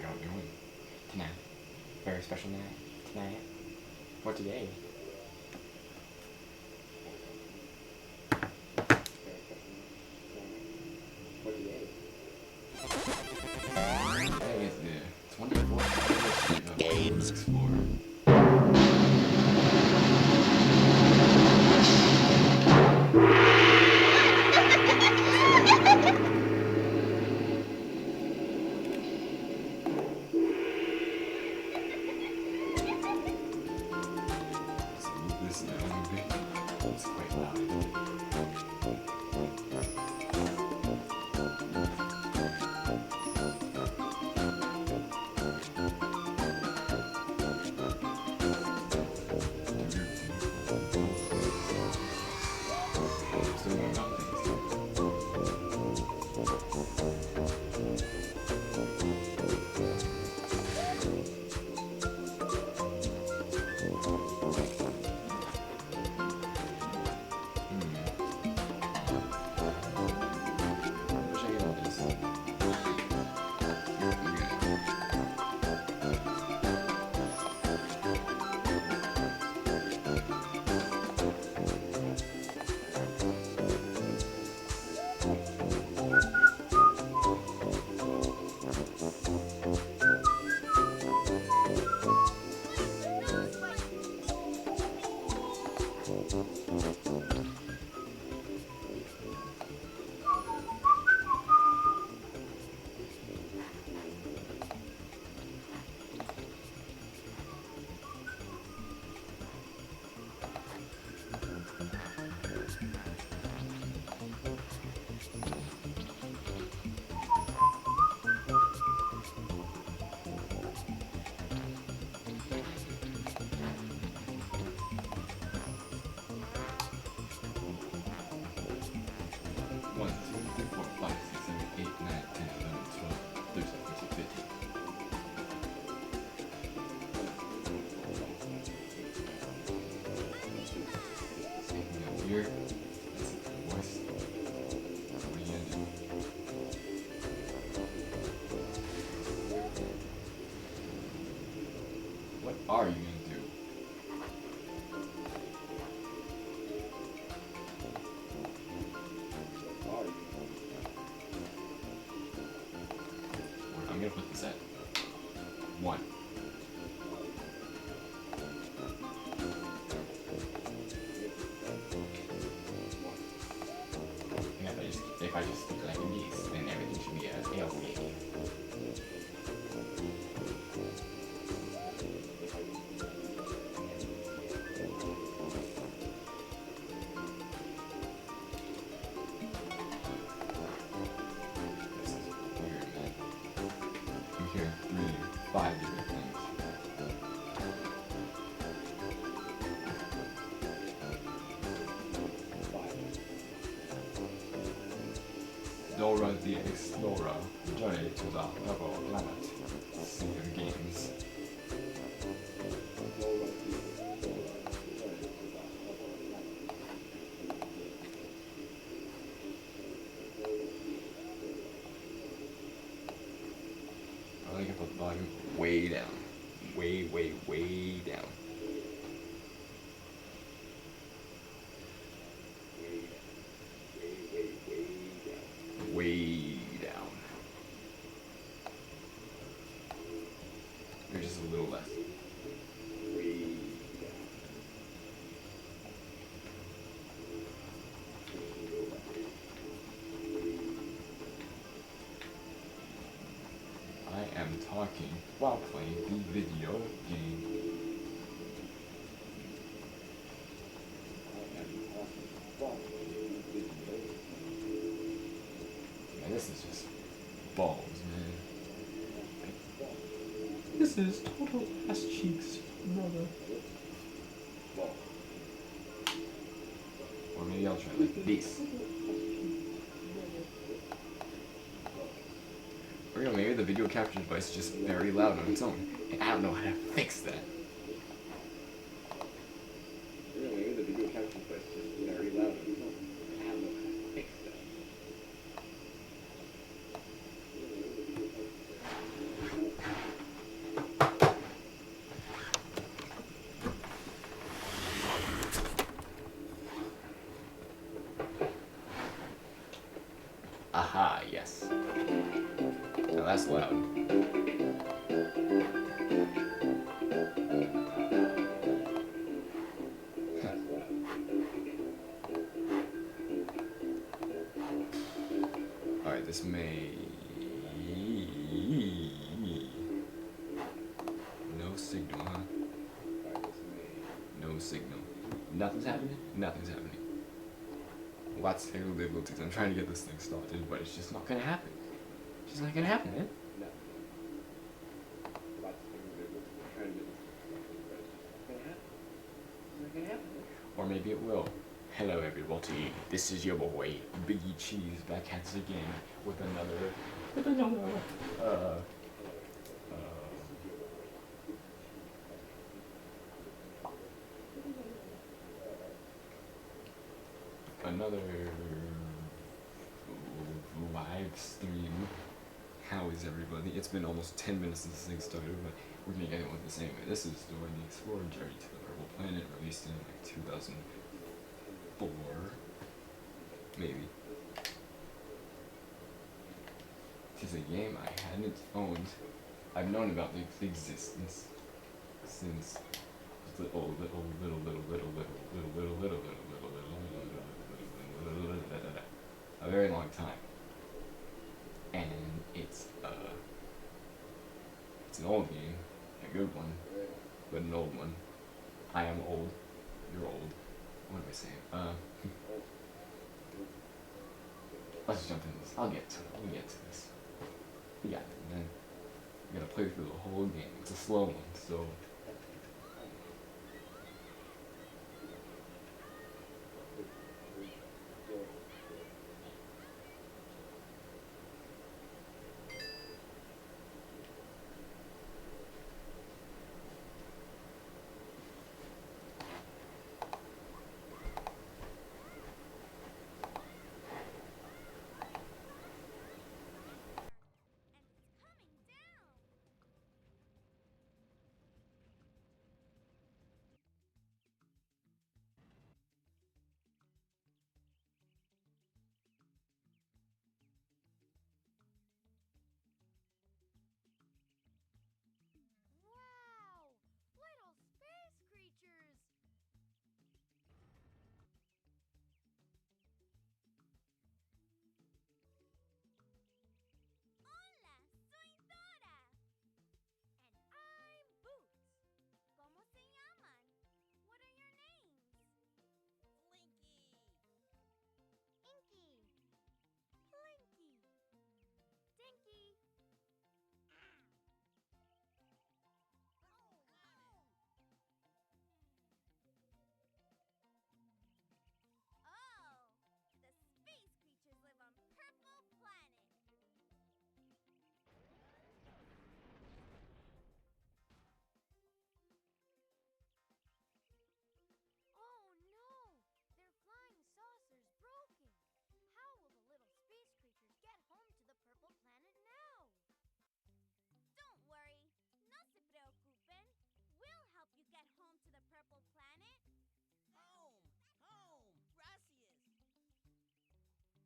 y'all doing tonight? Very special night tonight. Or today. Today is the 24th anniversary of Dora the Explorer. It's quite loud. Still going on things. Here, that's the voice. What are you gonna do? What are you gonna do? I'm gonna put this at 1. If I just speak like a geese, then everything should be a ALC. This is weird, man. I'm hearing 5 different things. Dora the Explorer, journey to the Purple Planet, Singing Games. I think I put the volume way down. Way down. Way down. Or just a little less. Way down. I am talking while playing the video game. This is just balls, man. This is total ass cheeks, brother. Or maybe I'll try like this. Or you know, maybe the video capture device is just very loud on its own, and I don't know how to fix that. Maybe the video capture device is just very loud on its own, and I don't know how to fix that. Aha, yes. Now that's loud. Alright, this may... No signal, huh? No signal. Nothing's happening? Nothing's happening. Lots of technical difficulties. I'm trying to get this thing started, but it's just not gonna happen. It's just not gonna happen, man. Or maybe it will. Hello everybody, this is your boy, Biggie Cheese, back at it again with another live stream. How is everybody? It's been almost 10 minutes since this thing started, but we're gonna get it with this anyway. This is Dora the Explorer, Journey to the Purple Planet, released in like 2004, maybe. It's a game I hadn't owned. I've known about its existence since a very long time. And it's an old game, a good one, but an old one. I am old, you're old. What am I saying? Let's jump into this. I'll get to this. We got it, man. You gotta play through the whole game. It's a slow one, so.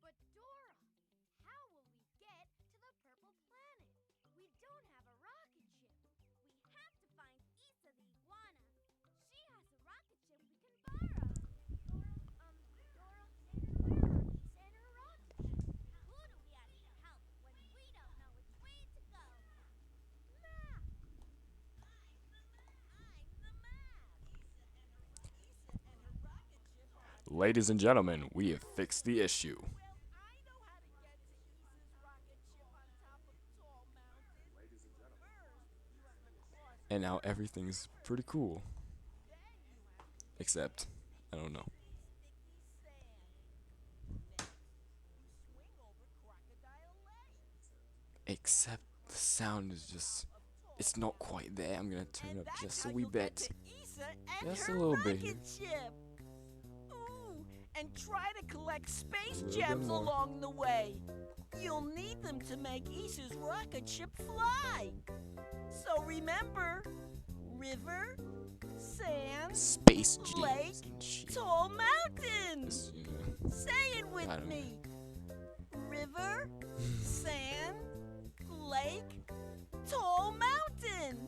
But Dora, how will we get to the purple planet? We don't have a rocket ship. We have to find Isa the iguana. She has a rocket ship we can borrow. Dora, where are Isa and her rocket ship? Who do we ask for help when we don't know which way to go? Map! I'm the map! Isa and her rocket ship are... Ladies and gentlemen, we have fixed the issue. And now everything's pretty cool. Except, I don't know. Except the sound is just, it's not quite there. I'm gonna turn it up just a wee bit. Just a little bit here. Ooh, and try to collect space gems along the way. You'll need them to make Isa's rocket ship fly. So remember, river, sand, Space lake, gems. tall mountains. Yeah. Say it with me. River, river, sand, lake, tall mountain.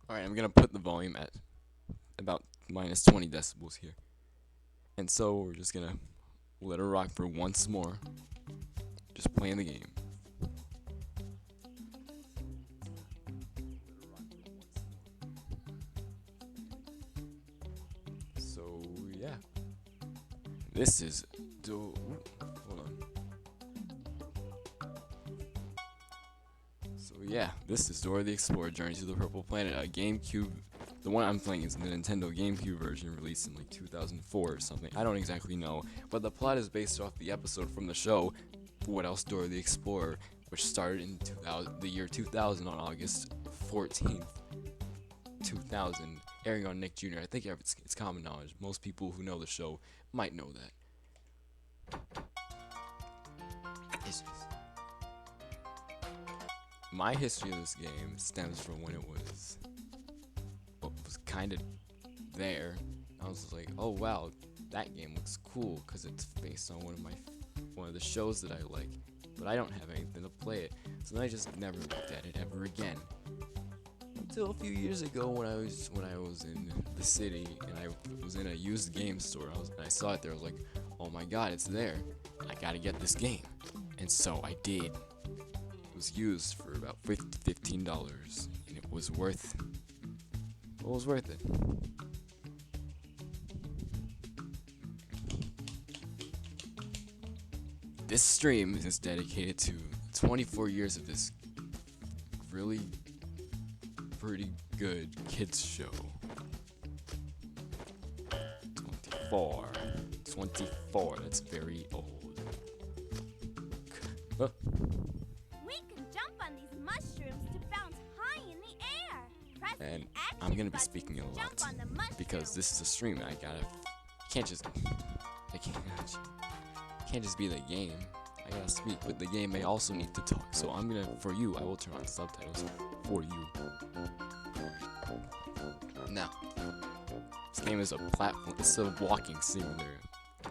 Alright, I'm gonna put the volume at about minus 20 decibels here. And so we're just gonna let her rock for once more. Just playing the game. So yeah. This is hold on. So yeah, this is Dora the Explorer Journey to the Purple Planet, a GameCube. The one I'm playing is the Nintendo GameCube version, released in like 2004 or something. I don't exactly know, but the plot is based off the episode from the show, What Else, Dora the Explorer, which started in the year 2000 on August 14th, 2000, airing on Nick Jr. I think it's common knowledge. Most people who know the show might know that. It's just... My history of this game stems from when it was kind of there. I was like, oh wow, that game looks cool because it's based on one of the shows that I like, but I don't have anything to play it, so then I just never looked at it ever again. Until a few years ago, when I was in the city and I was in a used game store, and I saw it there. I was like, oh my god, it's there! I gotta get this game, and so I did. It was used for about $15, and it was worth. It was worth it. This stream is dedicated to 24 years of this really pretty good kids show. 24, that's very old. Huh? We can jump on these mushrooms to bounce high in the air. Press And the action I'm gonna be button speaking to a lot jump on the mushroom. because this is a stream. I can't just be the game. I gotta speak, but the game may also need to talk. So I will turn on subtitles for you. Now, this game is a platform. It's a walking simulator.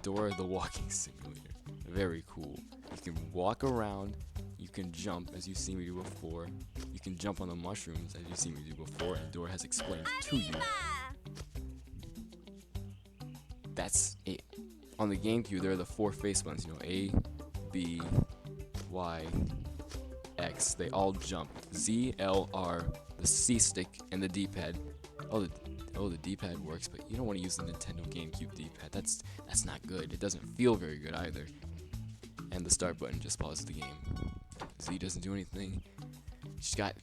Dora the Walking Simulator. Very cool. You can walk around. You can jump, as you've seen me do before. You can jump on the mushrooms, as you've seen me do before, and Dora has explained to you. That's it. On the GameCube, there are the 4 face buttons, A, B, Y, X. They all jump. Z, L, R, the C stick, and the D-pad. The D-pad works, but you don't want to use the Nintendo GameCube D-pad. That's not good. It doesn't feel very good either. And the start button just pauses the game. Z doesn't do anything. You just got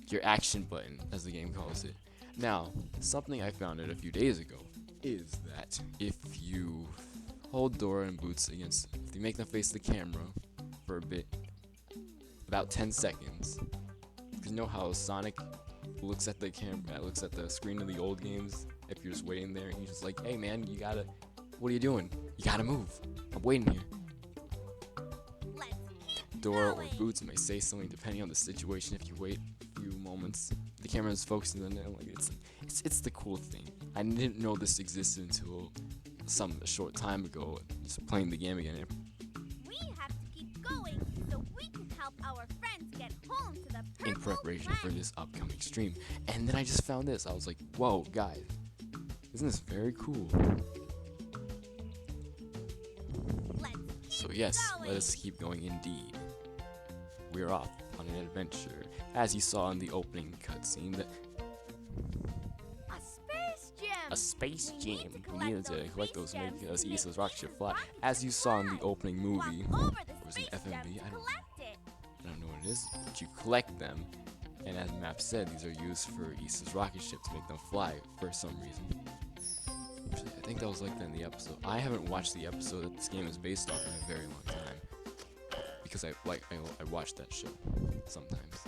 your action button, as the game calls it. Now, something I found out a few days ago is that if you hold Dora and Boots if you make them face the camera for a bit, about 10 seconds, because you know how Sonic looks at the screen of the old games, if you're just waiting there, and he's just like, hey man, what are you doing? You gotta move. I'm waiting here. Dora or Boots may say something depending on the situation. If you wait a few moments, the camera is focusing on them. Like it's the cool thing. I didn't know this existed until a short time ago, just playing the game again. We have to keep going so we can help our friends get home to the purple In preparation for planet. this upcoming stream. And then I just found this. I was like, whoa, guys, isn't this very cool? So yes, let us keep going indeed. We're off on an adventure, as you saw in the opening cutscene. A space gem. We needed to collect those to make us Issa's rocket ship fly. As you saw in the opening movie, or was it FMV? I don't know what it is, but you collect them. And as the map said, these are used for Issa's rocket ship to make them fly for some reason. Actually, I think that was like that in the episode. I haven't watched the episode that this game is based off in a very long time, because I watch that show sometimes.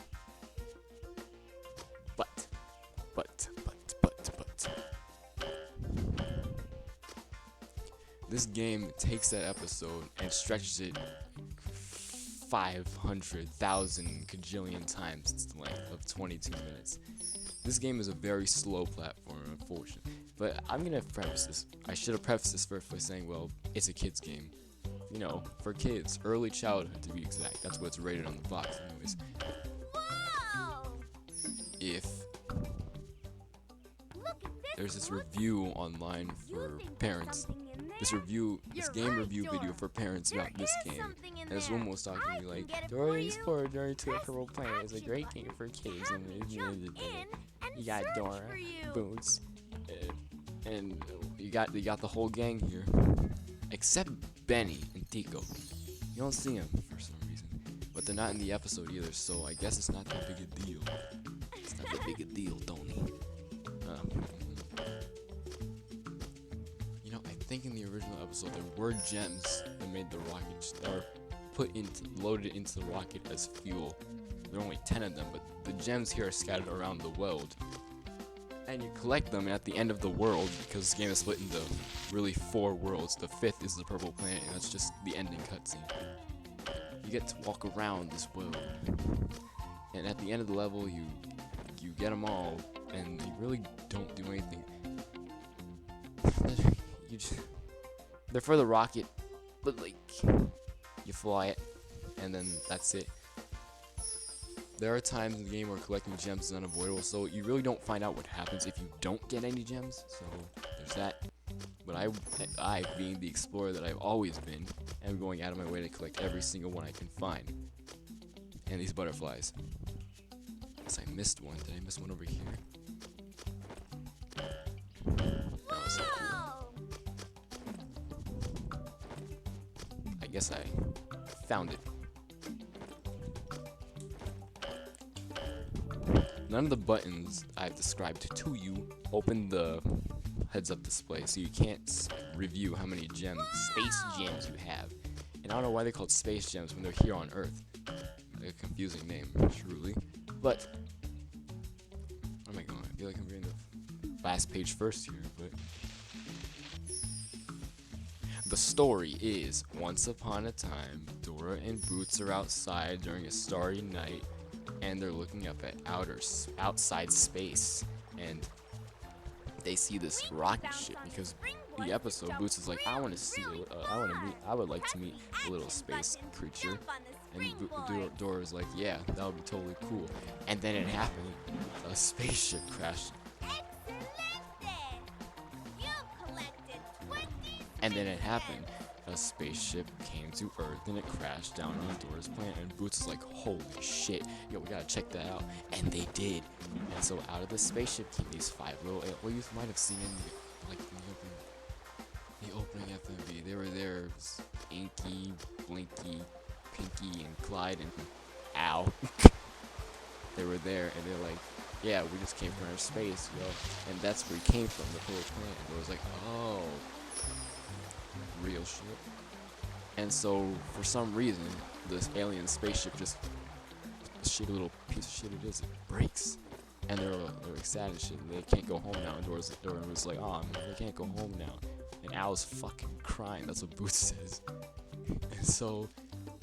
But this game takes that episode and stretches it 500,000 cajillion times its length of 22 minutes. This game is a very slow platform, unfortunately. But I'm gonna preface this. I should have prefaced this first by saying, well, it's a kid's game. You know, for kids, early childhood to be exact. That's what's rated on the box, anyways. Whoa! If Look at this. there's this review online for parents, this game review video for parents about this game, and this woman was talking to me like, Dora the Explorer, Journey to the Purple Planet is a great game for kids, and you got Dora, Boots, and you got the whole gang here, except Benny and Tico. You don't see them for some reason, but they're not in the episode either, so I guess it's not that big a deal. It's not that big a deal, Tony. You know, I think in the original episode there were gems that made the rocket, or loaded into the rocket as fuel. There are only 10 of them, but the gems here are scattered around the world. And you collect them at the end of the world, because this game is split into really 4 worlds. The 5th is the Purple Planet, and that's just the ending cutscene. You get to walk around this world, and at the end of the level, you get them all, and you really don't do anything. They're for the rocket, but like you fly it, and then that's it. There are times in the game where collecting gems is unavoidable, so you really don't find out what happens if you don't get any gems, so there's that. But I, being the explorer that I've always been, am going out of my way to collect every single one I can find. And these butterflies. Guess I missed one. Did I miss one over here? That was so cool. I guess I found it. None of the buttons I've described to you open the heads-up display, so you can't review how many gems, space gems you have. And I don't know why they're called space gems when they're here on Earth. Like a confusing name, truly. But, oh my god, I feel like I'm reading the last page first here, but... The story is, once upon a time, Dora and Boots are outside during a starry night, and they're looking up at outside space, and they see this rocket ship, because the episode Boots is like, I would like to meet a little space creature, and Dora's like, yeah, that would be totally cool. And then it happened, a spaceship crashed, and then it happened. A spaceship came to Earth and it crashed down on Dora's planet, and Boots is like, holy shit, yo, we gotta check that out. And they did. And so out of the spaceship came these 5 little, well, you might have seen in the opening FMV. They were there. It was Inky, Blinky, Pinky, and Clyde, and ow. They were there, and they're like, yeah, we just came from outer space, yo. And that's where he came from, the whole planet. And Dora's like, oh, real shit. And so for some reason this alien spaceship just, the shitty little piece of shit it is, it breaks, and they're like sad and shit, and they can't go home now. And Dora was like, oh man, they can't go home now. And Al's fucking crying. That's what Boots says. And so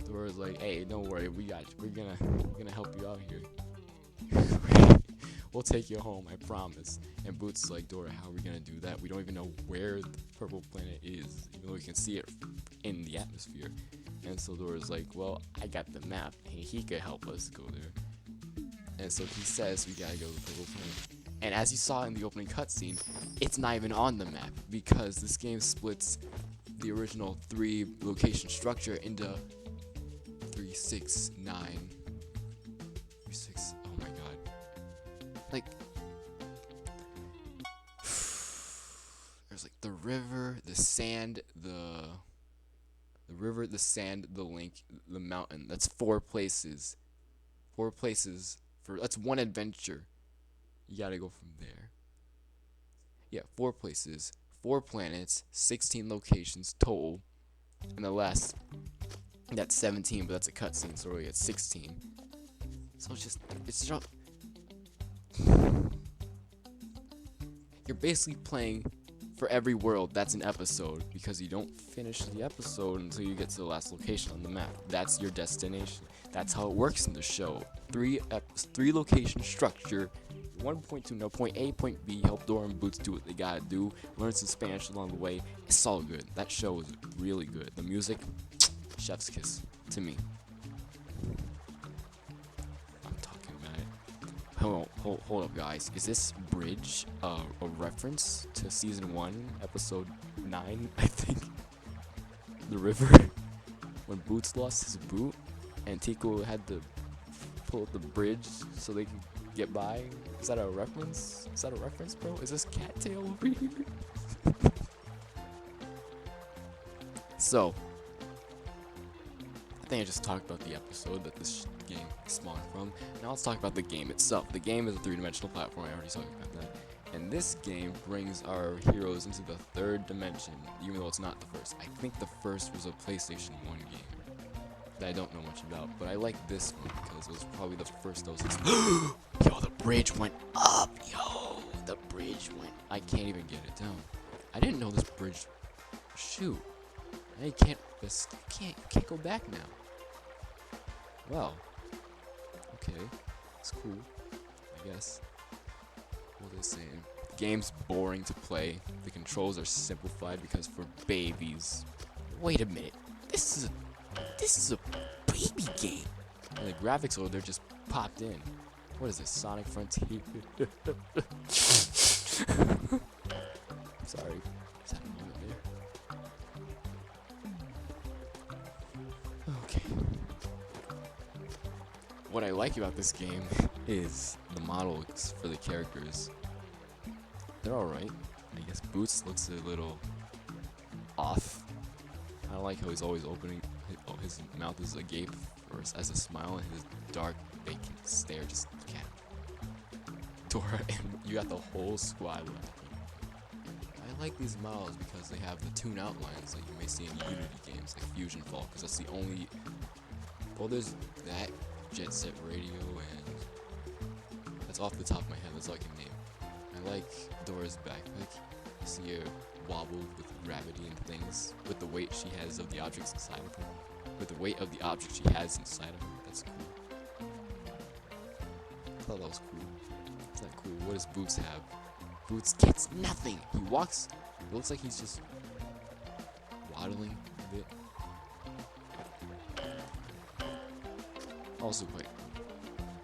Dora's like, hey, don't worry, we're gonna help you out here. We'll take you home, I promise. And Boots is like, Dora, how are we gonna do that? We don't even know where the Purple Planet is, even though we can see it in the atmosphere. And so Dora's like, well, I got the map. He could help us go there. And so he says we gotta go to the Purple Planet. And as you saw in the opening cutscene, it's not even on the map, because this game splits the original 3 location structure into 3, 6, 9, 3, 6. Oh my god. Like, there's like the river, the sand, the river, the sand, the link, the mountain. That's 4 places. 4 places that's 1 adventure. You gotta go from there. Yeah, 4 places, 4 planets, 16 locations total, and the last, that's 17, but that's a cutscene, so really it's 16. So it's just, you're basically playing for every world that's an episode, because you don't finish the episode until you get to the last location on the map. That's your destination. That's how it works in the show. 3 location structure, one point to no point A, point B, help Dora and Boots do what they gotta do, learn some Spanish along the way. It's all good. That show was really good. The music, chef's kiss to me. I'm talking about it. Hold up, guys. Is this bridge a reference to season 1, episode 9, I think? The river? When Boots lost his boot and Tico had to pull up the bridge so they could get by? Is that a reference? Is that a reference, bro? Is this cattail over here? So, I think I just talked about the episode that this game spawned from. Now let's talk about the game itself. The game is a 3-dimensional platform. I already talked about that. And this game brings our heroes into the 3rd dimension, even though it's not the first. I think the first was a PlayStation 1 game that I don't know much about, but I like this one because it was probably the first I was Yo, the bridge went up! Yo, the bridge went... I can't even get it down. I didn't know this bridge... Shoot. Now you can't go back now. Well. Okay. It's cool. I guess. What are they saying? The game's boring to play. The controls are simplified because for babies. Wait a minute. This is a baby game. And the graphics, they're just popped in. What is this? Sonic Frontier? Sorry. Just had a moment there. Okay. What I like about this game is the models for the characters. They're alright. I guess Boots looks a little off. I don't like how he's always opening. His mouth is agape or as a smile, and his dark vacant stare just can't. Dora, and you got the whole squad laughing. I like these models because they have the tune outlines that you may see in Unity games like Fusion Fall, because that's the only. Well, there's that Jet Set Radio, and that's off the top of my head. That's all I can name. I like Dora's backpack. You see her wobble with gravity and things, with the weight she has of the objects inside of her. With the weight of the object she has inside of her. That's cool. I thought that was cool. Is that cool? What does Boots have? Boots gets nothing. He walks. It looks like he's just waddling a bit. Also, wait.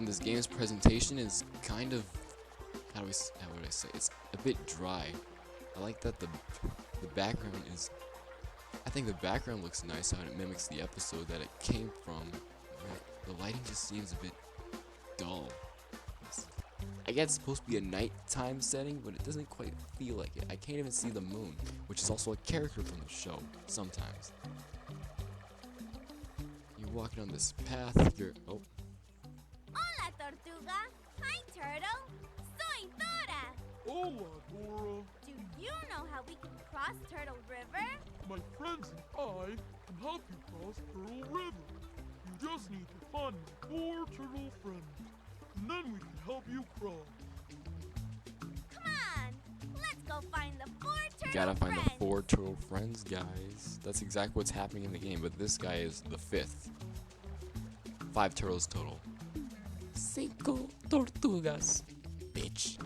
This game's presentation is kind of how would I say? It's a bit dry. I like that the background is. I think the background looks nice how it mimics the episode that it came from. The lighting just seems a bit dull. I guess it's supposed to be a nighttime setting, but it doesn't quite feel like it. I can't even see the moon, which is also a character from the show, sometimes. You're walking on this path, you're... Oh. Hola, Tortuga. Hi, Turtle. Soy Dora. Hola, Dora. Do you know how we can cross Turtle River? My friends and I can help you cross Turtle River. You just need to find my 4 turtle friends, and then we can help you cross. Come on. Let's go find the 4 turtle Gotta find friends. the 4 turtle friends, guys. That's exactly what's happening in the game, but this guy is the 5th. 5 turtles total. 5 tortugas. Bitch.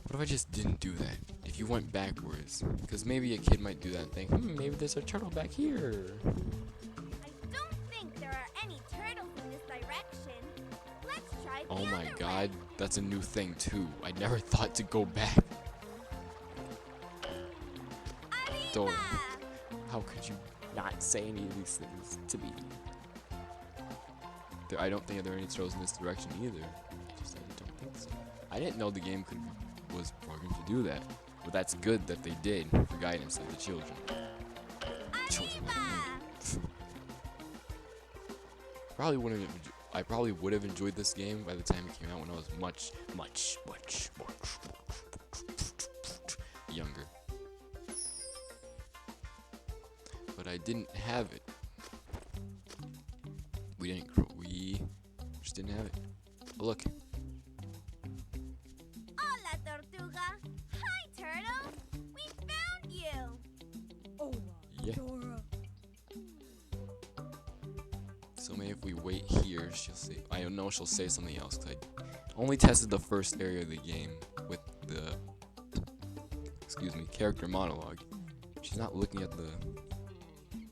What if I just didn't do that? If you went backwards? Because maybe a kid might do that and think, maybe there's a turtle back here. I don't think there are any turtles in this direction. Let's try the Oh my other god, way. that's a new thing too. I never thought to go back. Dora, Arriba! how could you not say any of these things to me? I don't think there are any turtles in this direction either. I don't think so. I didn't know the game was programmed to do that. But that's good that they did for guidance of the children. Arriba! I probably would have enjoyed this game by the time it came out when I was much younger. But I didn't have it. We just didn't have it. Oh, look. Hola, Tortuga. Hi, Turtle. We found you. Oh, Yeah. Dora. So maybe if we wait here, she'll say. I know she'll say something else. 'Cause Only tested the first area of the game with the, character monologue. She's not looking at the...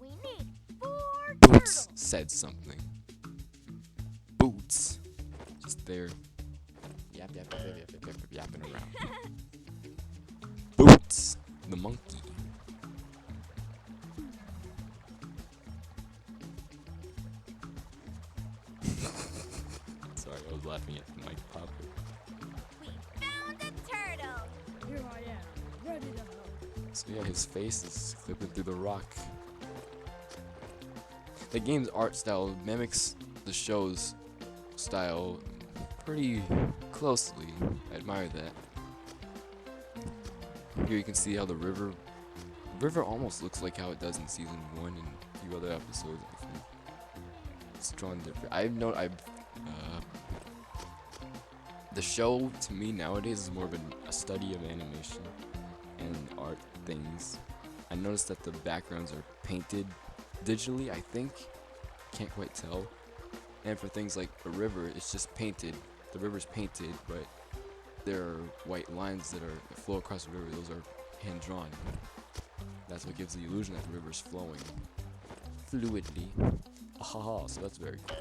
We need 4 Boots turtles. said something. Boots. Just there. Yapping around. Boots, the monkey. Sorry, I was laughing at the mic pop. We found a turtle. Here I am, ready to help. So yeah, his face is clipping through the rock. The game's art style mimics the show's style pretty closely. I admire that. Here you can see how the river almost looks like how it does in season 1 and a few other episodes. I think it's drawn different. The show to me nowadays is more of a study of animation and art things. I noticed that the backgrounds are painted digitally, I think. Can't quite tell. And for things like a river, it's just painted. The river's painted, but there are white lines that flow across the river. Those are hand drawn. That's what gives the illusion that the river's flowing fluidly. Ahaha, so that's very cool.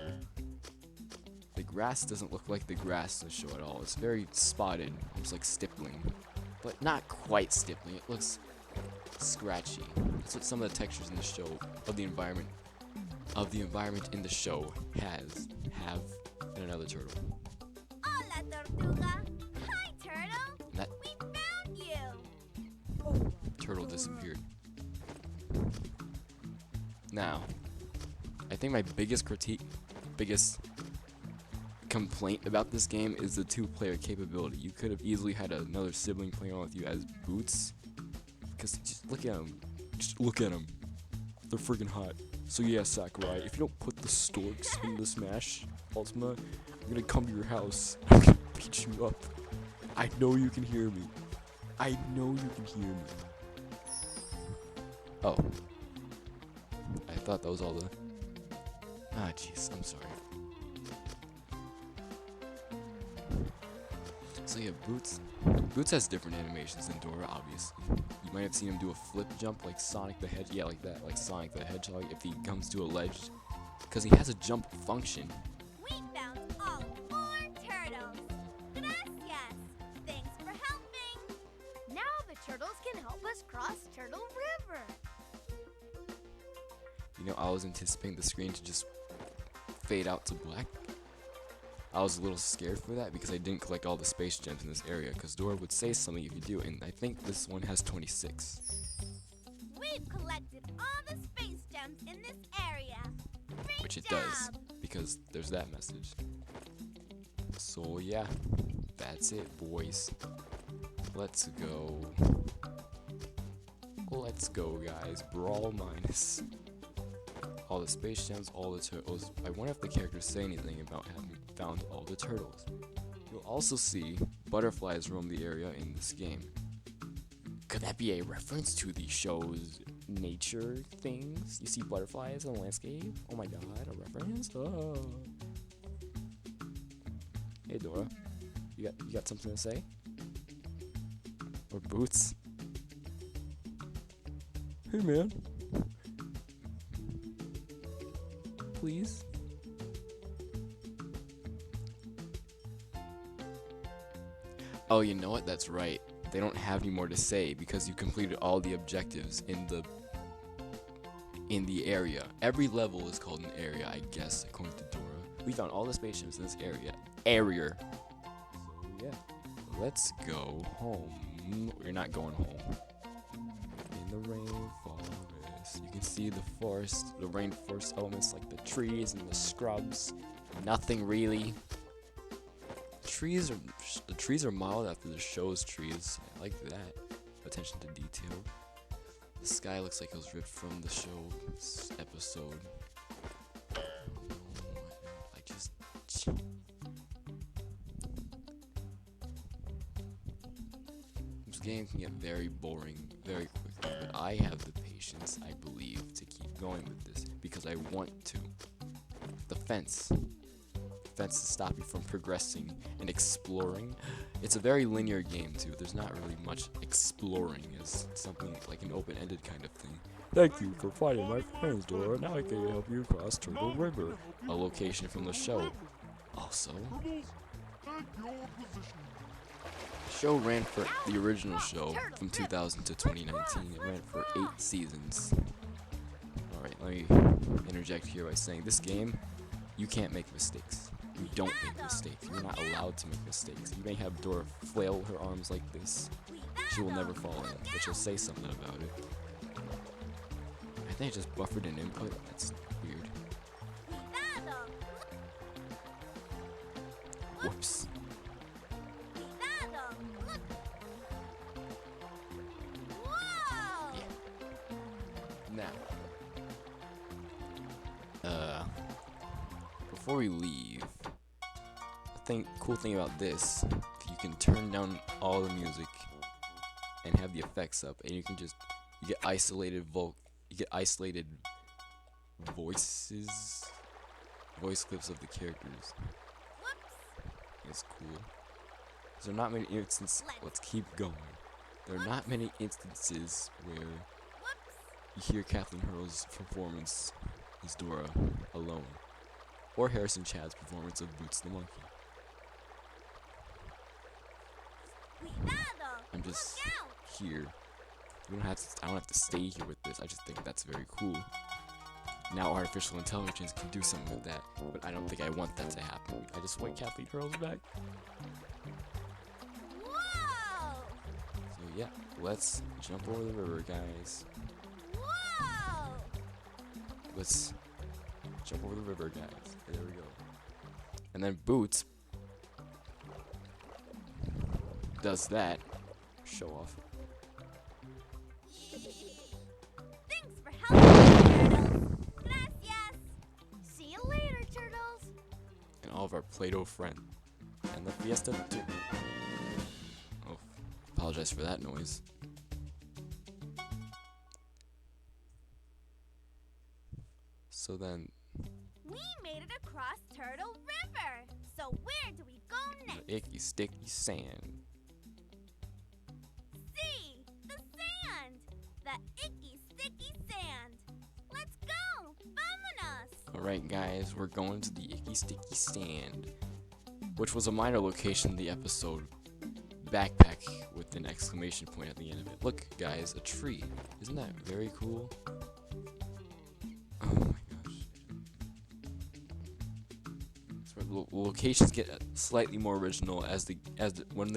The grass doesn't look like the grass in the show at all. It's very spotted, almost like stippling. But not quite stippling, it looks scratchy. That's what some of the textures in the show of the environment in the show have in another turtle. Hola, Tortuga. Hi, turtle. And that We found you. Oh, turtle disappeared. Now, I think my biggest complaint about this game is the 2-player capability. You could have easily had another sibling playing on with you as Boots. Because just look at him. Just look at him. They're freaking hot. So yeah, Sakurai, if you don't put the storks in the Smash Ultima, I'm gonna come to your house. I'm gonna beat you up. I know you can hear me. I know you can hear me. Oh. I thought that was all the... Ah, jeez, I'm sorry. So yeah, Boots has different animations than Dora, obviously. You might have seen him do a flip jump like Sonic the Hedgehog. Yeah, like that, like Sonic the Hedgehog if he comes to a ledge. Because he has a jump function. We found all 4 turtles. Gracias. Thanks for helping. Now the turtles can help us cross Turtle River. You know, I was anticipating the screen to just fade out to black. I was a little scared for that because I didn't collect all the space gems in this area, because Dora would say something if you do, and I think this one has 26. We've collected all the space gems in this area. Great Which it job. does, because there's that message. So yeah, that's it, boys. Let's go. Let's go, guys. Brawl minus all the space gems, all the turtles. I wonder if the characters say anything about having found all the turtles. You'll also see butterflies roam the area in this game. Could that be a reference to the show's nature things? You see butterflies in the landscape? Oh my god, a reference? Oh. Hey Dora, you got something to say? Or Boots? Hey man. Please? Oh, you know what? That's right. They don't have any more to say because you completed all the objectives in the area. Every level is called an area, I guess, according to Dora. We found all the spaceships in this area. So yeah, let's go home. We're not going home. In the rainforest, you can see the forest, the rainforest elements like the trees and the scrubs. Nothing really. The trees are modeled after the show's trees. I like that. Attention to detail. The sky looks like it was ripped from the show's episode. This game can get very boring very quickly, but I have the patience, I believe, to keep going with this because I want to. The fence. fence to stop you from progressing and exploring. It's a very linear game too. There's not really much exploring. It's something like an open-ended kind of thing. Thank you for finding my friends, Dora. Now I can help you cross Turtle River, a location from the show. Also, Tribbles, take your position. the show ran for the original show from 2000 to 2019. It ran for 8 seasons. Alright, let me interject here by saying this game, you can't make mistakes. You don't make mistakes. You're not allowed to make mistakes. You may have Dora flail her arms like this. She will never fall in, but she'll say something about it. I think I just buffered an input. That's weird. Whoops. Whoa! Now, before we leave, cool thing about this, you can turn down all the music and have the effects up, and you get isolated voice clips of the characters. It's cool. There are not many instances. Let's keep going. There are not many instances where you hear Kathleen Hurl's performance as Dora alone, or Harrison Chad's performance of Boots the Monkey. I'm just here. I don't have to stay here with this. I just think that's very cool. Now artificial intelligence can do something with that, but I don't think I want that to happen. I just want Kathleen Hurl's back. Whoa! So yeah, let's jump over the river, guys. Whoa! Let's jump over the river, guys. There we go. And then Boots does that. Show off. Thanks for helping, turtles. Gracias. See you later, turtles. And all of our Play-Doh friends. And the Fiesta too. Oh, apologize for that noise. So then, We made it across Turtle River. So where do we go next? the icky sticky sand. See, the sand. The icky sticky sand. Let's go. Vámonos. Alright guys, we're going to the icky sticky sand, which was a minor location in the episode Backpack with an exclamation point at the end of it. Look guys, a tree. Isn't that very cool? Oh my gosh. So the locations get slightly more original when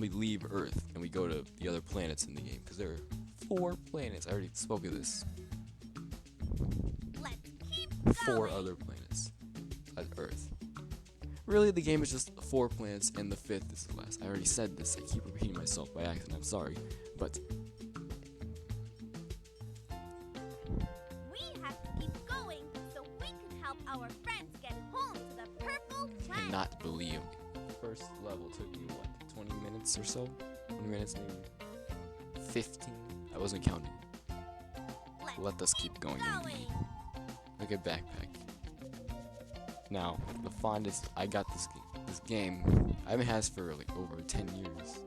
we leave Earth and we go to the other planets in the game, because there are 4 planets. I already spoke of this. Let's keep 4 going. other planets at Earth. Really, the game is just 4 planets, and the 5th is the last. I already said this. I keep repeating myself by accident. I'm sorry, but We have to keep going so we can help our friends get home to the purple planet. cannot believe first level took me what, 20 minutes or so? 20 minutes, maybe 15. I wasn't counting. Let us keep going indeed. Look at Backpack. Now, the fondest I got this game. I haven't had this for like over 10 years.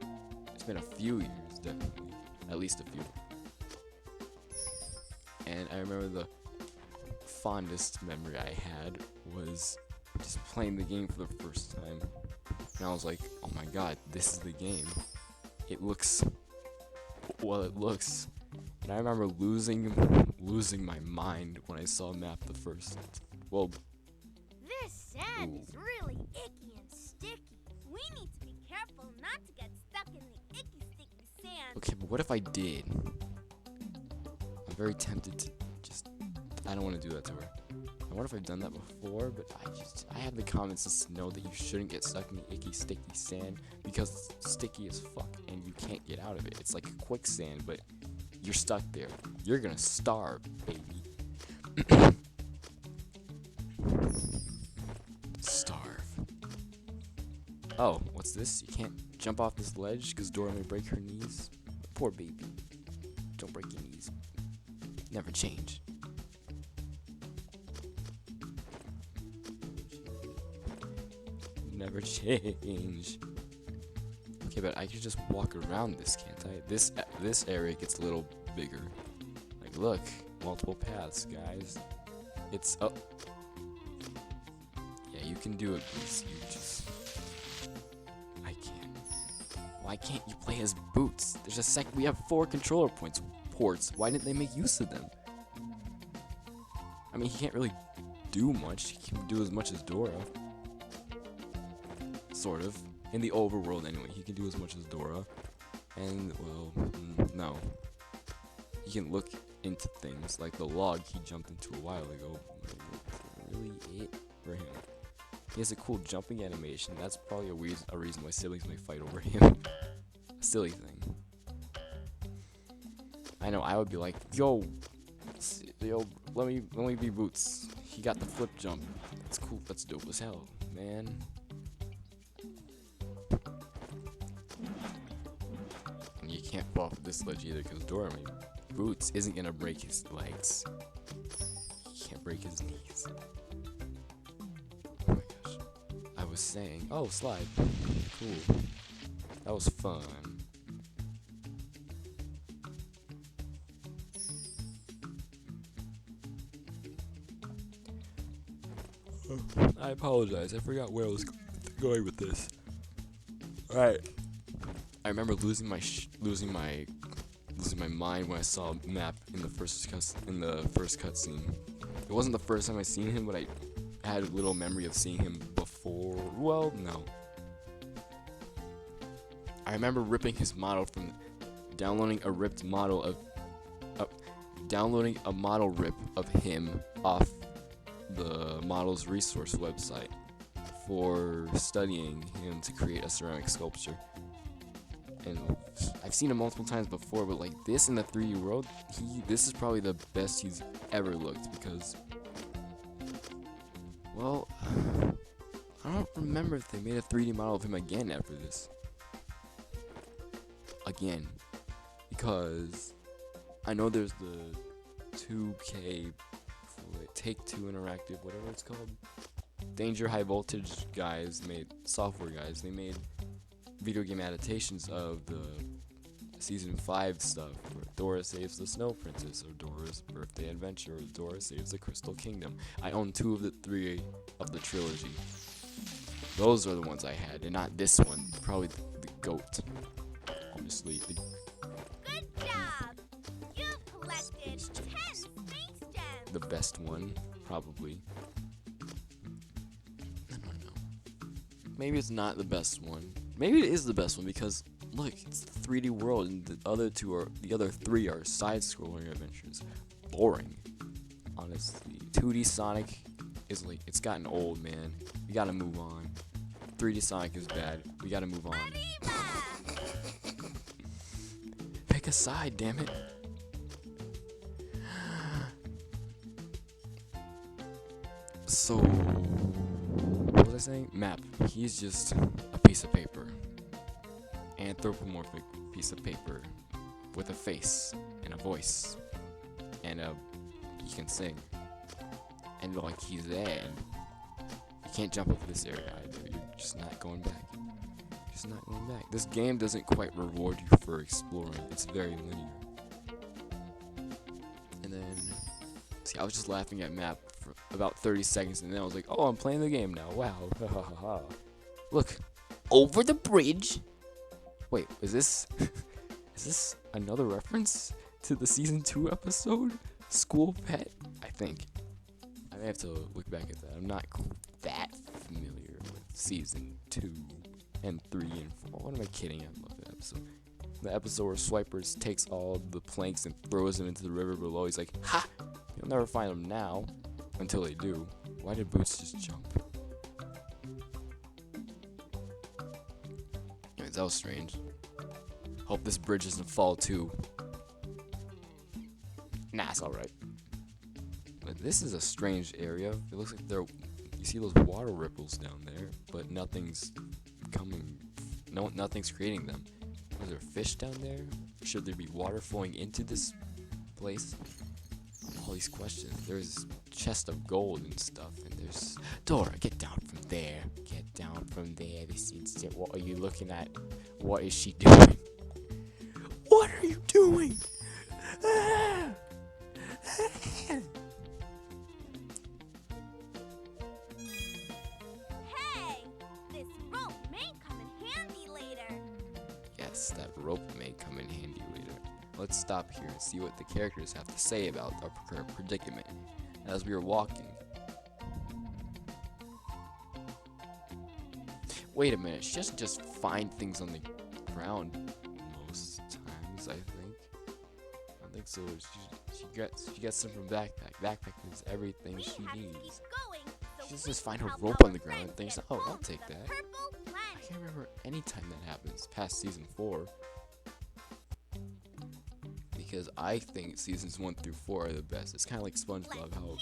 It's been a few years, definitely. At least a few. And I remember the fondest memory I had was just playing the game for the first time. And I was like, oh my god, this is the game. It looks well, it looks. And I remember losing my mind when I saw a map the first. Well, This sand is really icky and sticky. We need to be careful not to get stuck in the icky sticky sand. okay, but what if I did? I'm very tempted to just. I don't want to do that to her. I wonder if I've done that before, but I have the common sense to know that you shouldn't get stuck in the icky sticky sand because it's sticky as fuck and you can't get out of it. It's like quicksand, but you're stuck there. You're gonna starve, baby. Starve. Oh, what's this? You can't jump off this ledge because Dora may break her knees. Poor baby. Don't break your knees. Never change. never change. Okay, but I can just walk around this, can't I? This area gets a little bigger. Like, look, multiple paths, guys. It's up. Yeah, you can do it, Boots. You just... I can't. Why can't you play as Boots? There's a sec. We have 4 controller ports. Why didn't they make use of them? I mean, he can't really do much. He can do as much as Dora. Sort of. In the overworld, anyway. He can do as much as Dora. And, well, no. He can look into things, like the log he jumped into a while ago. Really it for him. He has a cool jumping animation. That's probably a reason why siblings may fight over him. A silly thing. I know, I would be like, yo, let me be Boots. He got the flip jump. That's cool. That's dope as hell, man. And you can't fall off this ledge either, because Dora, Boots isn't gonna break his legs. He can't break his knees. Oh my gosh. I was saying, oh, slide. Cool. That was fun. I apologize. I forgot where I was going with this. Alright. I remember losing my mind when I saw a map in the first cutscene. It wasn't the first time I seen him, but I had a little memory of seeing him before. Well, no. I remember ripping his model from downloading a model rip of him off the model's resource website for studying him to create a ceramic sculpture. And I've seen him multiple times before, but like this in the 3D world, this is probably the best he's ever looked, because, well, I don't remember if they made a 3D model of him again after this. Again, because I know there's the 2K Take-Two Interactive, whatever it's called. Danger High Voltage guys software guys, they made video game adaptations of the season 5 stuff, where Dora saves the Snow Princess, or Dora's Birthday Adventure, or Dora saves the Crystal Kingdom. I own 2 of the 3 of the trilogy. Those are the ones I had, and not this one. Probably the GOAT. Honestly. Good job! You've collected 10 space gems! The best one, probably. I don't know. Maybe it's not the best one. Maybe it is the best one, because look, it's the 3D world, and the other 3 are side-scrolling adventures. Boring, honestly. 2D Sonic is like, it's gotten old, man. We gotta move on. 3D Sonic is bad. We gotta move on. Pick a side, damn it. So, what was I saying? Map. He's just a piece of paper. Anthropomorphic piece of paper with a face and a voice, and he can sing, and like he's there. And you can't jump over this area either. You're just not going back. Just not going back. This game doesn't quite reward you for exploring. It's very linear. And then, see, I was just laughing at map for about 30 seconds, and then I was like, oh, I'm playing the game now. Wow. Look, over the bridge. Wait, is this another reference to the season 2 episode, School Pet? I think. I may have to look back at that. I'm not that familiar with season 2 and 3 and 4. What am I kidding? I love that episode. The episode where Swipers takes all the planks and throws them into the river below. He's like, ha! You'll never find them now. Until they do. Why did Boots just jump? Anyways, that was strange. Hope this bridge doesn't fall too. Nah, it's alright. But this is a strange area. It looks like you see those water ripples down there, but nothing's creating them. Is there fish down there? Should there be water flowing into this place? All these questions. There's a chest of gold and stuff, and there's... Dora, get down from there. Get down from there. This instant. What are you looking at? What is she doing? What are you doing? Hey, this rope may come in handy later. Yes, that rope may come in handy later. Let's stop here and see what the characters have to say about our current predicament. As we are walking. Wait a minute, she doesn't just find things on the ground most times, I think. I think so. She gets them from backpack. Backpack is everything We she have to keep needs. going so She doesn't we just can find her help rope our on the ground and friends thinks, get oh, I'll home to take the that. Purple I Planet. can't remember any time that happens past season 4. Because I think seasons 1 through 4 are the best. It's kind of like SpongeBob, how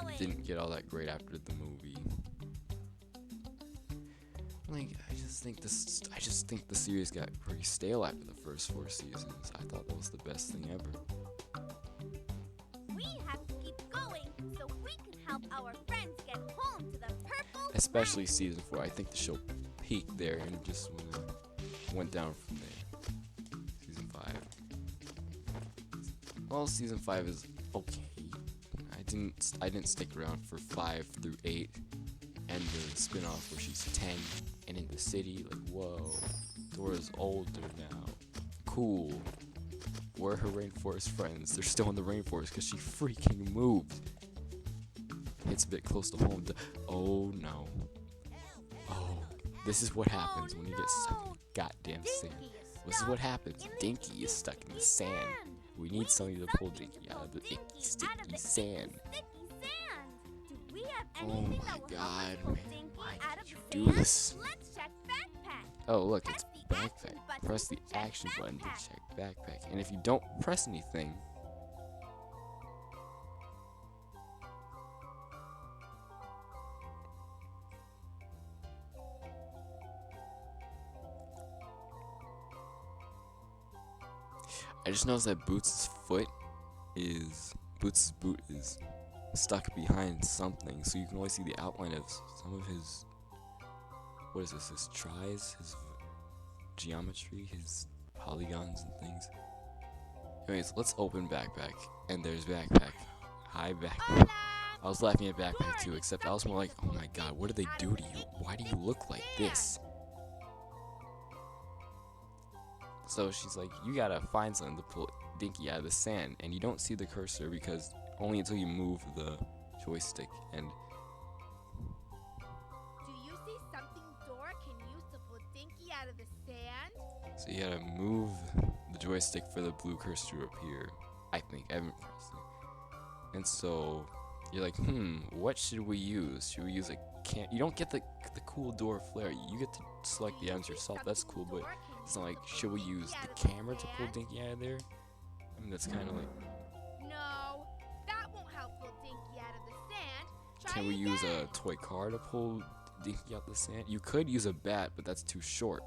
Going. it didn't get all that great after the movie. Like, I just think the series got pretty stale after the first 4 seasons. I thought that was the best thing ever. We have to keep going so we can help our friends get home to the Purple Especially season 4. I think the show peaked there and just went down from there. Season 5. Well, season 5 is okay. I didn't stick around for 5 through 8 and the spin-off where she's 10 and in the city. Like, whoa, Dora's older now. Cool. Where are her rainforest friends? They're still in the rainforest because she freaking moved. It's a bit close to home. Oh no. Oh, this is what happens when you get stuck in the goddamn sand. This is what happens. Dinky is stuck in the sand. We need somebody to pull Dinky out of the icky, sticky sand. Do we have Oh anything my that will god, help us pull man. Dinky Why out did of you the do sand? this? Let's check backpack. Oh, look, it's Press the action backpack. button Press to the check action button to backpack. check backpack. And if you don't press anything, I just noticed that Boots' boot is stuck behind something, so you can only see the outline of some of his, what is this, his tries, his geometry, his polygons and things. Anyways, let's open backpack, and there's backpack. Hi, backpack. I was laughing at backpack too, except I was more like, oh my god, what did they do to you? Why do you look like this? So she's like, you gotta find something to pull Dinky out of the sand, and you don't see the cursor because only until you move the joystick. And Do you see something Dora can use to pull Dinky out of the sand? so you gotta move the joystick for the blue cursor to appear. I think I haven't pressed it. And so you're like, what should we use? Should we use a you don't get the cool Dora flare. You get to select the items yourself. That's cool, but it's not like, should we use the camera to pull Dinky out of there? I mean, that's kind of like, No, that won't help pull Dinky out of the sand. Try can we use again. a toy car to pull Dinky out the sand? You could use a bat, but that's too short.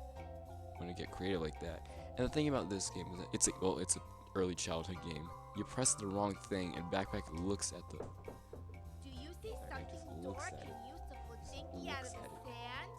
When you get creative like that. And the thing about this game is that it's an early childhood game. You press the wrong thing, and Backpack looks at the. Do you see Alright, something just Dora looks can at it. use to pull Just Dinky out of looks the at it. sand?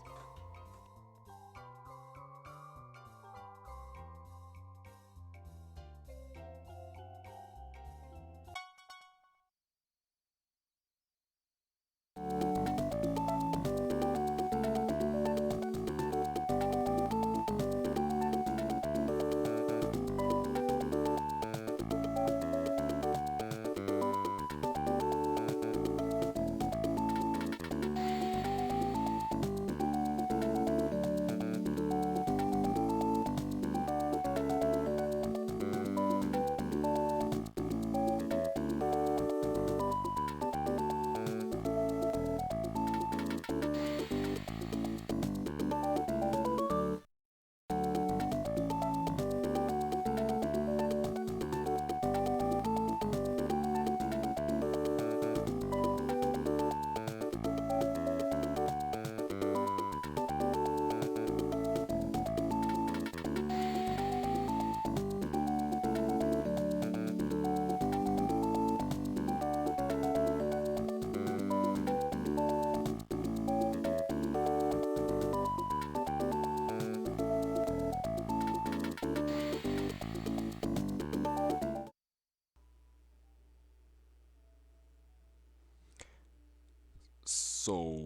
So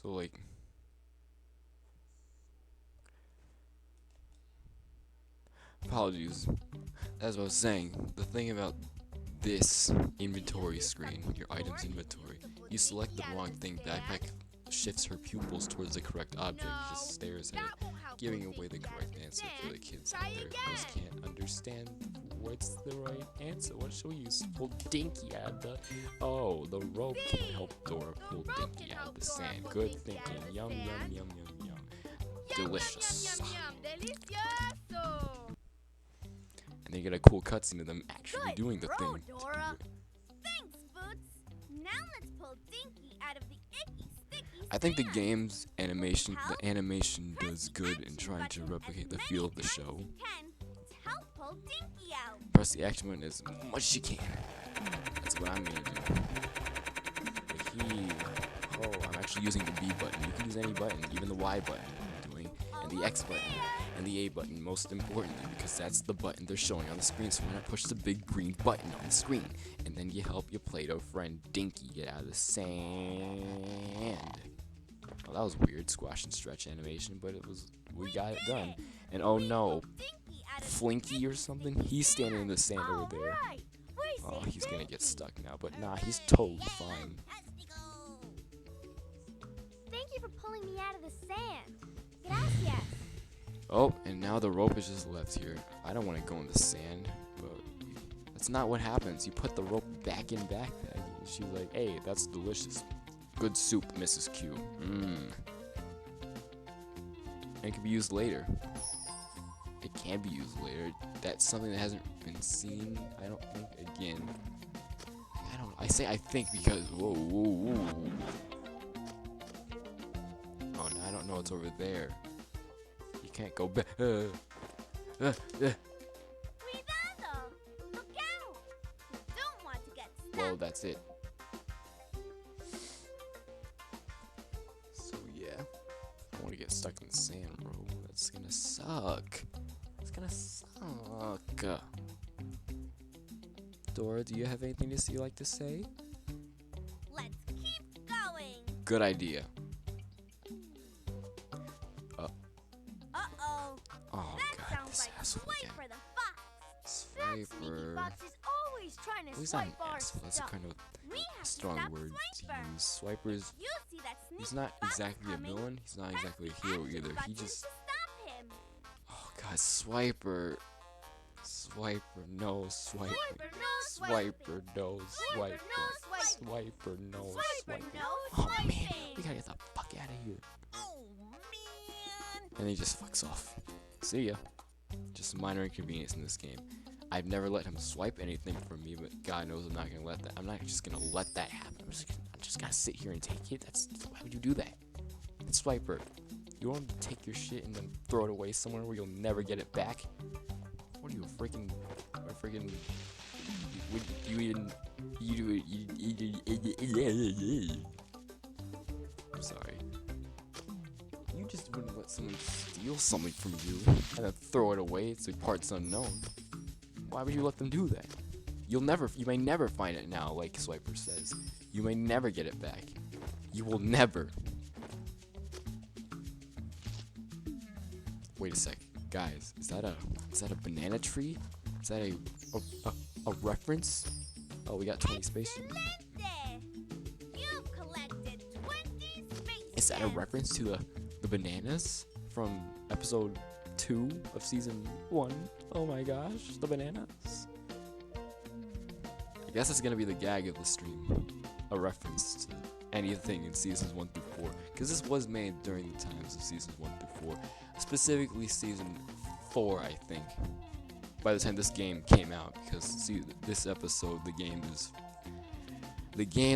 like, apologies. As I was saying, the thing about this inventory screen, your items inventory, you select the wrong thing, backpack shifts her pupils towards the correct object, just stares at it, giving away the correct answer for the kids out there who just can't understand what's the right answer. What should we use? Pull Dinky out of the rope can help Dora pull Dinky out of the sand. Good thinking. Yum, yum, yum, yum, yum. Delicious. And they get a cool cutscene of them actually doing the thing. Dora. Thanks, Boots. Now let's pull Dinky out of the icky, sticky I think the sand. game's animation does good in trying to replicate the feel of the show. You can to help pull Dinky out. Press the action button as much as you can. That's what I'm gonna do. I'm actually using the B button. You can use any button, even the Y button I'm doing, and the X button, and the A button, most importantly, because that's the button they're showing on the screen. So why not push the big green button on the screen, and then you help your Play-Doh friend Dinky get out of the sand. Well, that was weird, squash and stretch animation, but we got it done. And oh no, Flinky or something, he's standing in the sand over there. Oh, he's gonna get stuck now, but nah, he's totally fine. Thank you for pulling me out of the sand. Gracias. Oh, and now the rope is just left here. I don't want to go in the sand, but that's not what happens. You put the rope back in backpack, and she's like, hey, that's delicious. Good soup, Mrs. Q. And it can be used later. It can be used later. That's something that hasn't been seen, I don't think, again. I say I think because, whoa. Oh, no, I don't know what's over there. You can't go back. Cuidado! Look out! You don't want to get stuck. Well, that's it. So, yeah. I don't want to get stuck in the sand, bro. That's gonna suck. It's gonna suck. Dora, do you have anything to like to say? Let's keep going. Good idea. Uh-oh. Oh, That God, sounds this like asshole again. Swiper the fox. That sneaky Swiper. fox is always trying to Well, he's not an swipe our asshole. That's a stuff. kind of We have to strong stop word Swiper. to use. Swiper's. You see that sneaky He's not fox exactly a coming. villain. He's not Press exactly a the hero action either. He button just. to stop him. Oh, God, Swiper. Swiper, no, Swiper. Swiper, no Swiper, no, Swiper, Swiper. no swiping. Swiper, no, Swiper, Swiper. no Oh, man, swiping. we gotta get the fuck out of here. Oh, man. And he just fucks off. See ya. Just a minor inconvenience in this game. I've never let him swipe anything from me, but God knows I'm not gonna let that. I'm not just gonna let that happen. I'm just gonna sit here and take it. Why would you do that? It's Swiper. You want to take your shit and then throw it away somewhere where you'll never get it back? What are you, I'm sorry. You just wouldn't let someone steal something from you and then throw it away to parts unknown. Why would you let them do that? You may never find it now, like Swiper says. You may never get it back. You will never. Wait a sec, guys. Is that a banana tree? Is that a reference? Oh, we got 20 space. Excelente. You've collected 20 space Is that a gems. reference to the bananas from episode 2 of season 1? Oh my gosh, the bananas. I guess that's gonna be the gag of the stream. A reference to anything in seasons 1 through 4. Because this was made during the times of seasons 1 through 4. Specifically season 4, I think. By the time this game came out. Because, see, this episode, the game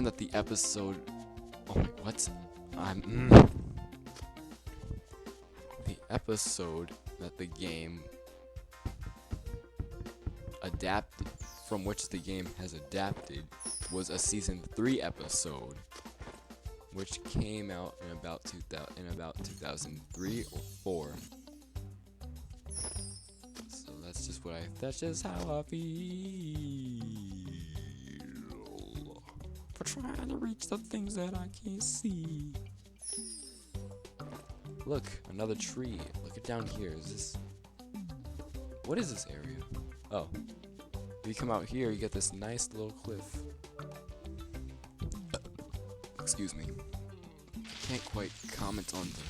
that the episode... Oh, what? The episode that the game adapted, from which the game has adapted, was a season 3 episode, which came out in about 2003 or 4. So that's just how I feel. trying to reach the things that I can't see. Look, another tree. Look at down here. Is this... What is this area? Oh. If you come out here, you get this nice little cliff. Excuse me. I can't quite comment on the...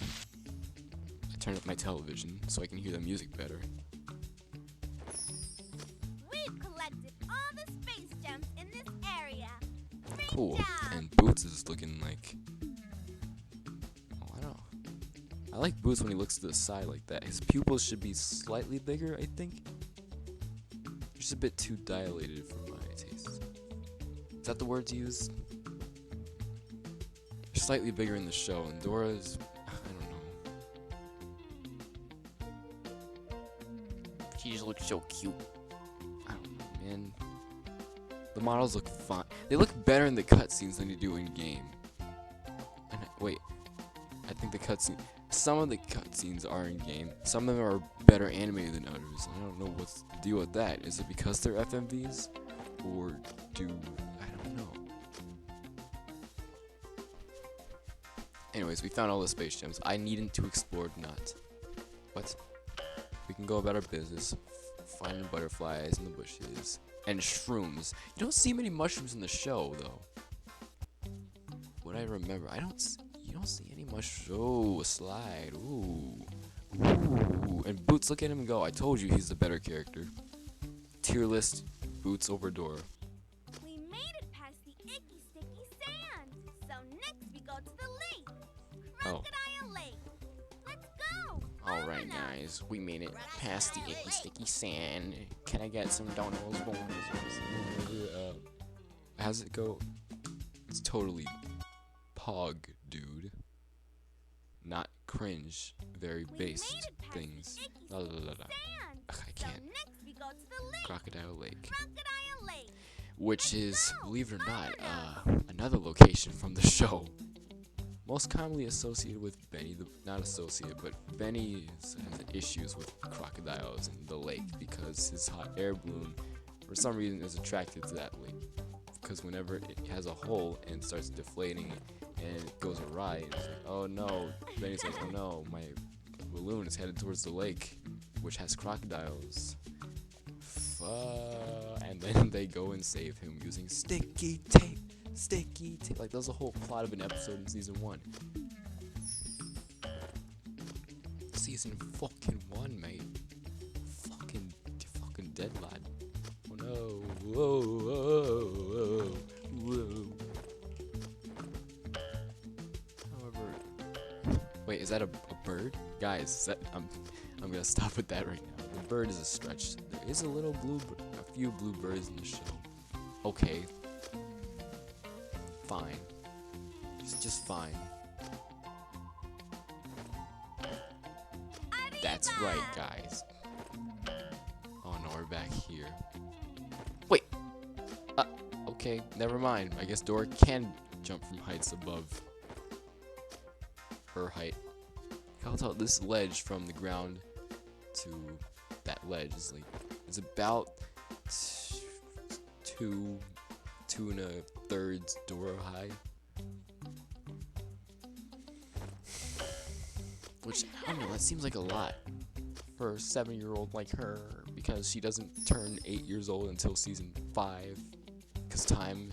I turned up my television so I can hear the music better. We've collected all the space gems in this area. Great Cool. job. And Boots is looking like... Oh, I don't know. I like Boots when he looks to the side like that. His pupils should be slightly bigger, I think. Just a bit too dilated for my taste. Is that the word to use? They're slightly bigger in the show, and Dora's... I don't know. She just looks so cute. I don't know, man. The models look fine. They look better in the cutscenes than they do in game. And wait, I think the cutscene... Some of the cutscenes are in game. Some of them are better animated than others. I don't know what's the deal with that. Is it because they're FMVs? Or do... I don't know. Anyways, we found all the space gems. I needed to explore not. What? We can go about our business. Finding butterflies in the bushes. And shrooms. You don't see many mushrooms in the show, though. What I remember, you don't see any mushrooms. Oh, a slide. Ooh. Ooh. And Boots, look at him go. I told you he's the better character. Tier list, Boots over Dora. We made it past the icky sticky sand. So next we go to the lake. Crocodile Lake. Let's go. Alright, guys. We made it past the icky sticky sand. Can I get some donuts? How's it go? It's totally Pog, dude. Not cringe. Very based things. La, la, la, la. Ugh, I can't. Next we go to the lake. Crocodile Lake. Crocodile Lake. Which is, believe it or not, another location from the show. Most commonly associated with Benny, not associated, but Benny has issues with crocodiles in the lake because his hot air balloon, for some reason, is attracted to that lake. Because whenever it has a hole and starts deflating and it goes awry, it's like, oh no, Benny's like, oh no, my balloon is headed towards the lake, which has crocodiles. And then they go and save him using sticky tape. Sticky tape. Like, that was the whole plot of an episode in season 1. Season fucking 1, mate. Fucking dead, lad. Oh no. Whoa, whoa, whoa, whoa. However, wait, is that a bird? Guys, I'm gonna stop with that right now. The bird is a stretch. There is a few blue birds in the show. Okay. Fine. Just fine. That's right, guys. Oh no, we're back here. Wait. Okay, never mind. I guess Dora can jump from heights above her height. How tall this ledge from the ground to that ledge is like, it's about 2 2.3 Dora high. Which, I don't know, that seems like a lot for a 7-year-old like her, because she doesn't turn 8 years old until season 5. Because time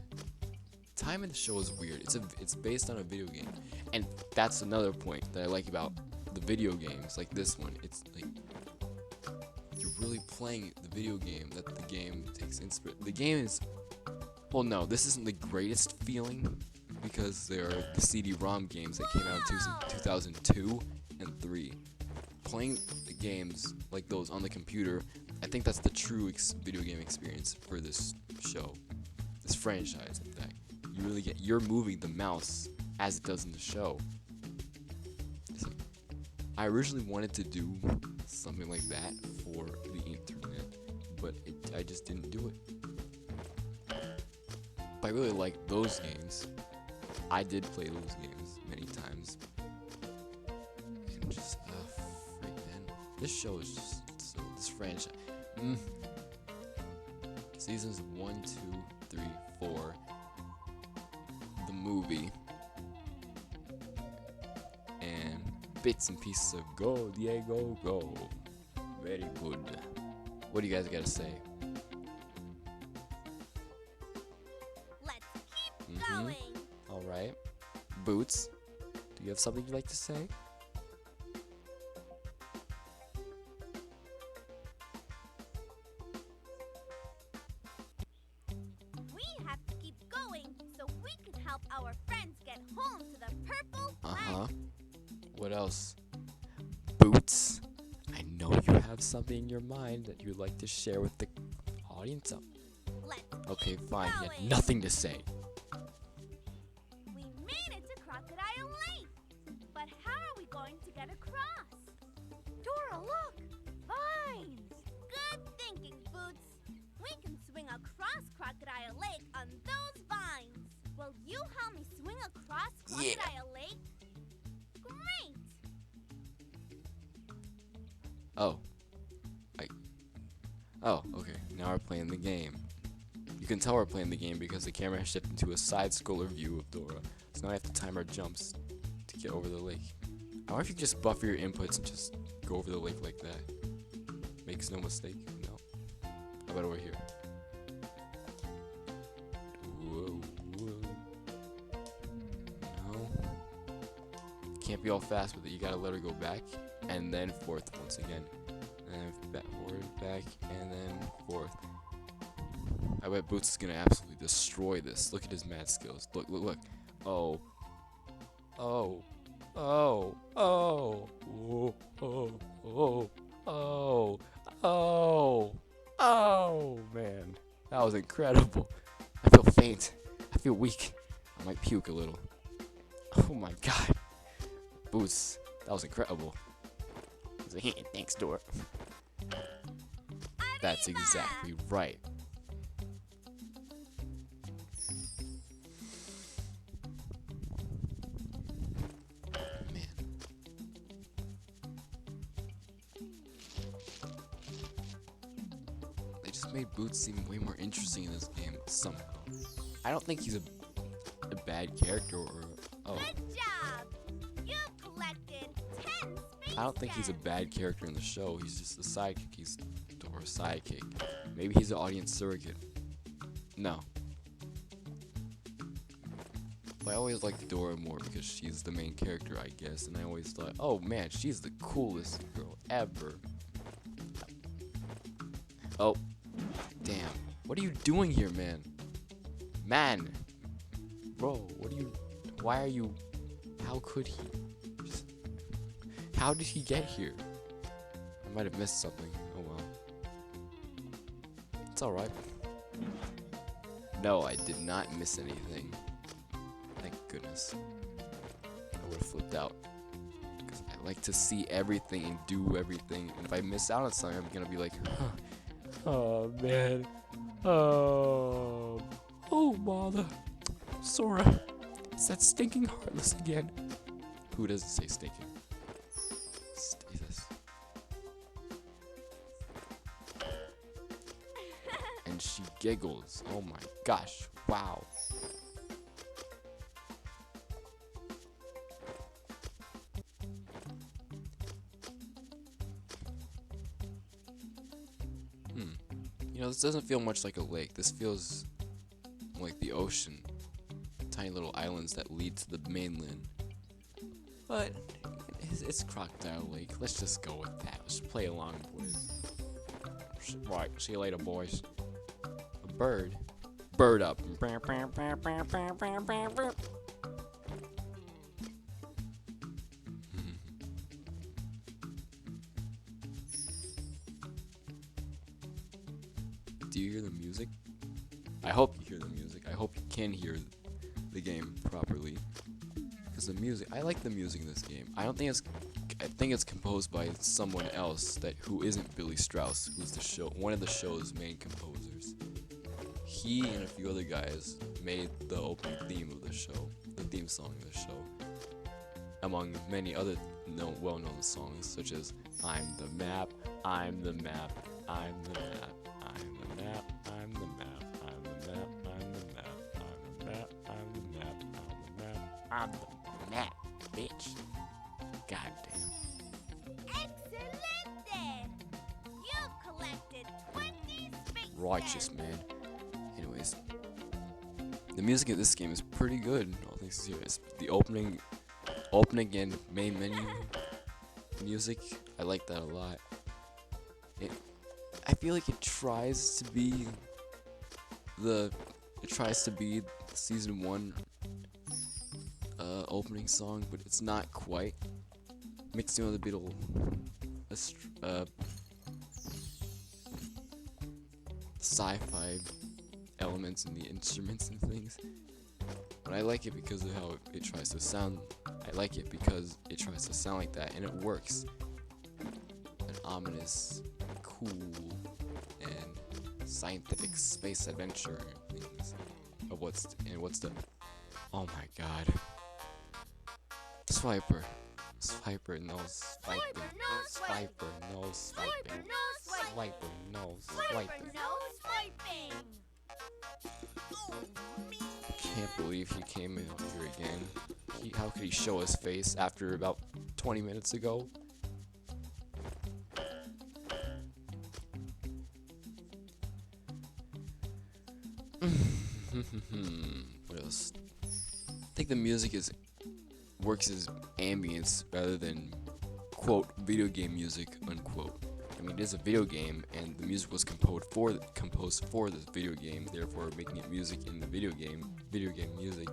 in the show is weird. It's based on a video game, and that's another point that I like about the video games, like this one. It's like you're really playing the video game that the game takes inspiration. The game is, well, no, this isn't the greatest feeling because there are the CD-ROM games that came out in 2002 and 3. Playing the games like those on the computer, I think that's the true video game experience for this show, this franchise. In fact, you really you're moving the mouse as it does in the show. Like, I originally wanted to do something like that for the internet, but I just didn't do it. But I really like those games. I did play those games many times. And just, freak, man. This show is just, so, this franchise. Seasons 1, 2, 3, 4. movie. And bits and pieces of go, Diego, go. Very good. What do you guys gotta say? Let's keep going. Alright. Boots, do you have something you'd like to say? We have to keep going so we can help our friends get home to the purple planet. What else? Boots, I know you have something in your mind that you'd like to share with the audience. Let's Okay, keep fine. You going. had nothing to say. We made it to Crocodile Lake. But how are we going to get across? Dora, look! Vines! Good thinking, Boots. We can swing across Crocodile Lake on those vines. Will you help me swing across Crocodile Lake? Great! Oh, okay. Now we're playing the game. You can tell we're playing the game because the camera has shifted to a side-scroller view of Dora. So now I have to time our jumps to get over the lake. I wonder if you can just buffer your inputs and just go over the lake like that. Makes no mistake. No. How about over here? Whoa, whoa. No. Can't be all fast with it. You gotta let her go back and then forth once again. And back, forward, back, and then forth. I bet Boots is gonna absolutely destroy this. Look at his mad skills. Look, look, look. Oh. Oh. Oh. Oh. Oh. Oh. Oh. Oh. Oh. Oh, man. That was incredible. I feel faint. I feel weak. I might puke a little. Oh my god. Boots, that was incredible. He's like, hey, thanks, Dora. That's exactly right. Man. They just made Boots seem way more interesting in this game somehow. I don't think he's a bad character or Good job! You've collected 10 space I don't think he's a gems. bad character in the show. He's just a sidekick. He's Dora's sidekick. Maybe he's an audience surrogate. No. But I always liked Dora more because she's the main character, I guess. And I always thought, oh man, she's the coolest girl ever. Oh. Damn. What are you doing here, man? Man. Bro, what are you... Why are you... How could he... How did he get here? I might have missed something. Oh well. It's alright. No, I did not miss anything. Thank goodness. I would have flipped out. Because I like to see everything and do everything. And if I miss out on something, I'm gonna be like, huh. Oh man. Oh bother. Sora. It's that stinking Heartless again. Who doesn't say stinking? Jesus. And she giggles. Oh my gosh. Wow. You know, this doesn't feel much like a lake. This feels like the ocean. Tiny little islands that lead to the mainland. But it's Crocodile Lake. Let's just go with that. Let's play along, boys. Right, see you later, boys. A bird. Bird up. Do you hear the music? I hope you hear the music. I hope you can hear the game properly. Because the music, I like the music in this game. I think it's composed by someone else who isn't Billy Strauss, who's one of the show's main composers. He and a few other guys made the opening theme of the show, the theme song of the show, among many other well-known songs such as I'm the Map, I'm the Map, I'm the Map, I'm the Map, I'm the Map, I'm the Map, I'm the Map, I'm the Map, I'm the Map, I'm on the map, bitch. Goddamn. Excelente! You've collected 20 space Righteous, gems. man. Anyways, the music of this game is pretty good. All things serious. The opening and main menu music, I like that a lot. I feel like it tries to be the season 1 opening song, but it's not quite. Mixing with a bit of sci-fi elements in the instruments and things. But I like it because of how it tries to sound. I like it because it tries to sound like that, and it works. An ominous, cool, and scientific space adventure things of what's the. Oh my God. Swiper no swiping. Swiper no swiping. Swiper no swiping. No swiping. Can't believe he came in here again. How could he show his face after about 20 minutes ago? What else? I think the music works as ambience rather than quote video game music unquote. I mean, it is a video game, and the music was composed for this video game, therefore making it music in the video game music.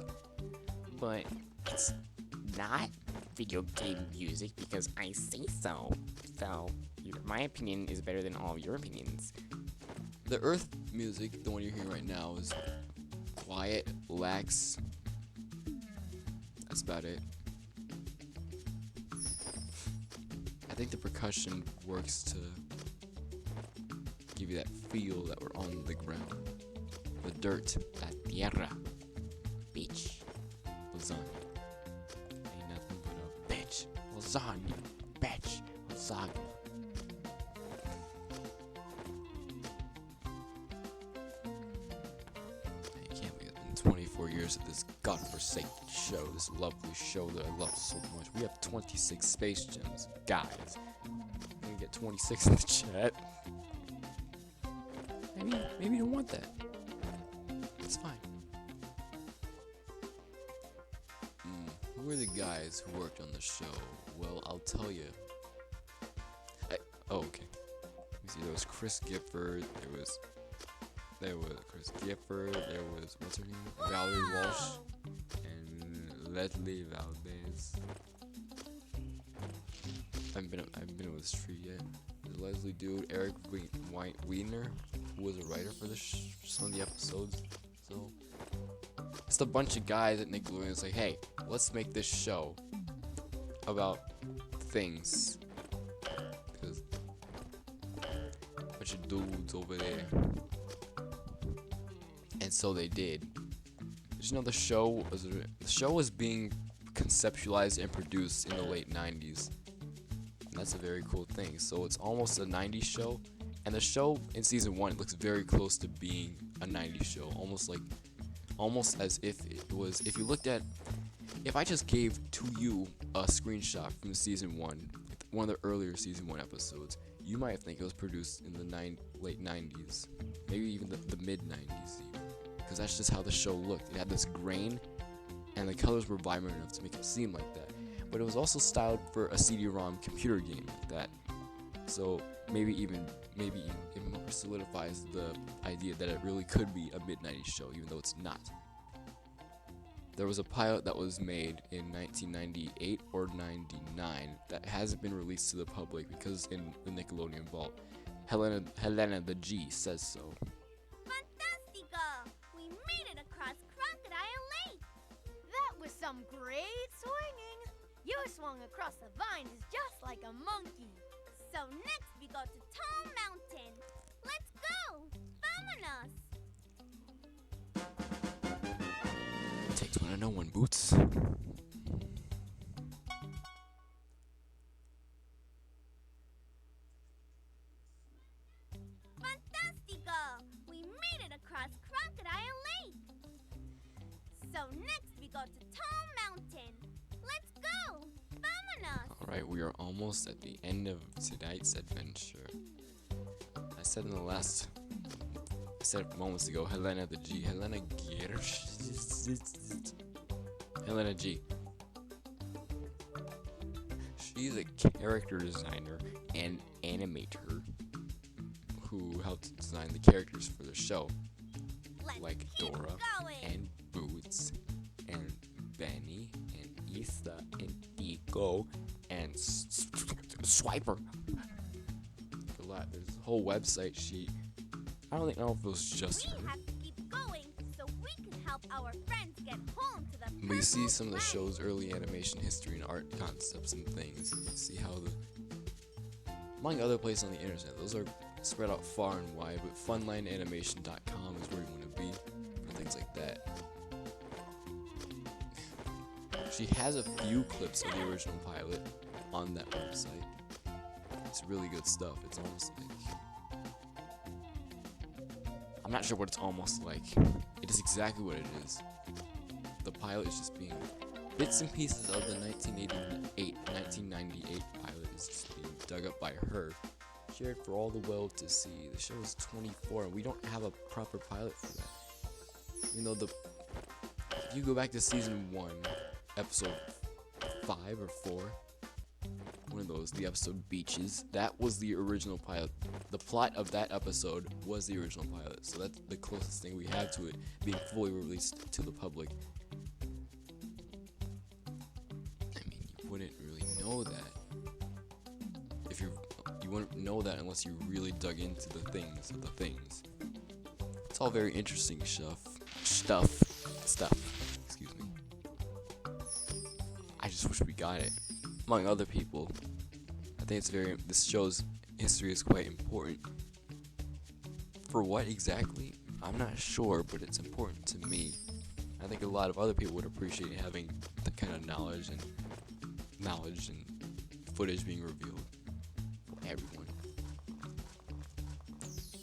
But it's not video game music because I say so. So, my opinion is better than all of your opinions. The Earth music, the one you're hearing right now, is quiet, lax. That's about it. I think the percussion works to give you that feel that we're on the ground. The dirt, La tierra. Bitch. lasagna. Ain't nothing but a bitch. Lasagna. Bitch. Lasagna. I can't believe it's been 24 years of this godforsaken show, this lovely show that I love so much. We have 26 space gems, guys. I'm gonna get 26 in the chat. Maybe you don't want that. It's fine. Who are the guys who worked on the show? Well, I'll tell you. Okay. Let me see. There was Chris Gifford. There was Chris Gifford. There was what's her name? Valerie Walsh and Leslie Valdez. I haven't been with this tree yet. There's Leslie Dude, Eric Weiner, who was a writer for some of the episodes. So it's a bunch of guys at Nickelodeon. It's like, hey, let's make this show about things. Because a bunch of dudes over there. And so they did. Did you know the show was being conceptualized and produced in the late 90s? And that's a very cool thing. So it's almost a 90s show. And the show in season 1 looks very close to being a 90s show. Almost as if it was, if I just gave to you a screenshot from season 1, one of the earlier season 1 episodes, you might think it was produced in the late 90s, maybe even the mid 90s, because that's just how the show looked. It had this grain, and the colors were vibrant enough to make it seem like that. But it was also styled for a CD-ROM computer game like that. So maybe even it more solidifies the idea that it really could be a mid-90s show, even though it's not. There was a pilot that was made in 1998 or 99 that hasn't been released to the public because in the Nickelodeon vault. Helena the G says so. Fantastico! We made it across Crocodile Lake! That was some great swinging! You swung across the vines just like a monkey. So next we go to Tall Mountain. Let's go! Vamonos! Takes one to know one, Boots. Fantastico! We made it across Crocodile Lake! So next we go to Tall Mountain. Alright, we are almost at the end of tonight's adventure. I said moments ago, Helena the G. Helena G. She's a character designer and animator who helped design the characters for the show. Let's Like keep Dora going. and Boots and Benny and Issa and Eco and Swiper. A lot. There's a whole website sheet. I don't know if it was just her. We have to keep going so we can help our friends get home to the We see purple some of the planet. show's early animation history and art concepts and things. And you see how among other places on the internet, those are spread out far and wide, but funlineanimation.com is where you want to be for things like that. She has a few clips of the original pilot on that website. It's really good stuff. It's almost like... I'm not sure what it's almost like. It is exactly what it is. The pilot is just being... Bits and pieces of the 1998 pilot is just being dug up by her. Shared for all the world to see. The show is 24 and we don't have a proper pilot for that. You know, if you go back to season 1, episode 5 or 4, one of those, the episode Beaches, that was the original pilot. The plot of that episode was the original pilot, so that's the closest thing we have to it being fully released to the public. I mean, you wouldn't really know that if you wouldn't know that unless you really dug into the things of the things. It's all very interesting stuff. Excuse me. I just wish we got it. Among other people, I think this show's history is quite important. For what exactly? I'm not sure, but it's important to me. I think a lot of other people would appreciate having that kind of knowledge and footage being revealed for everyone.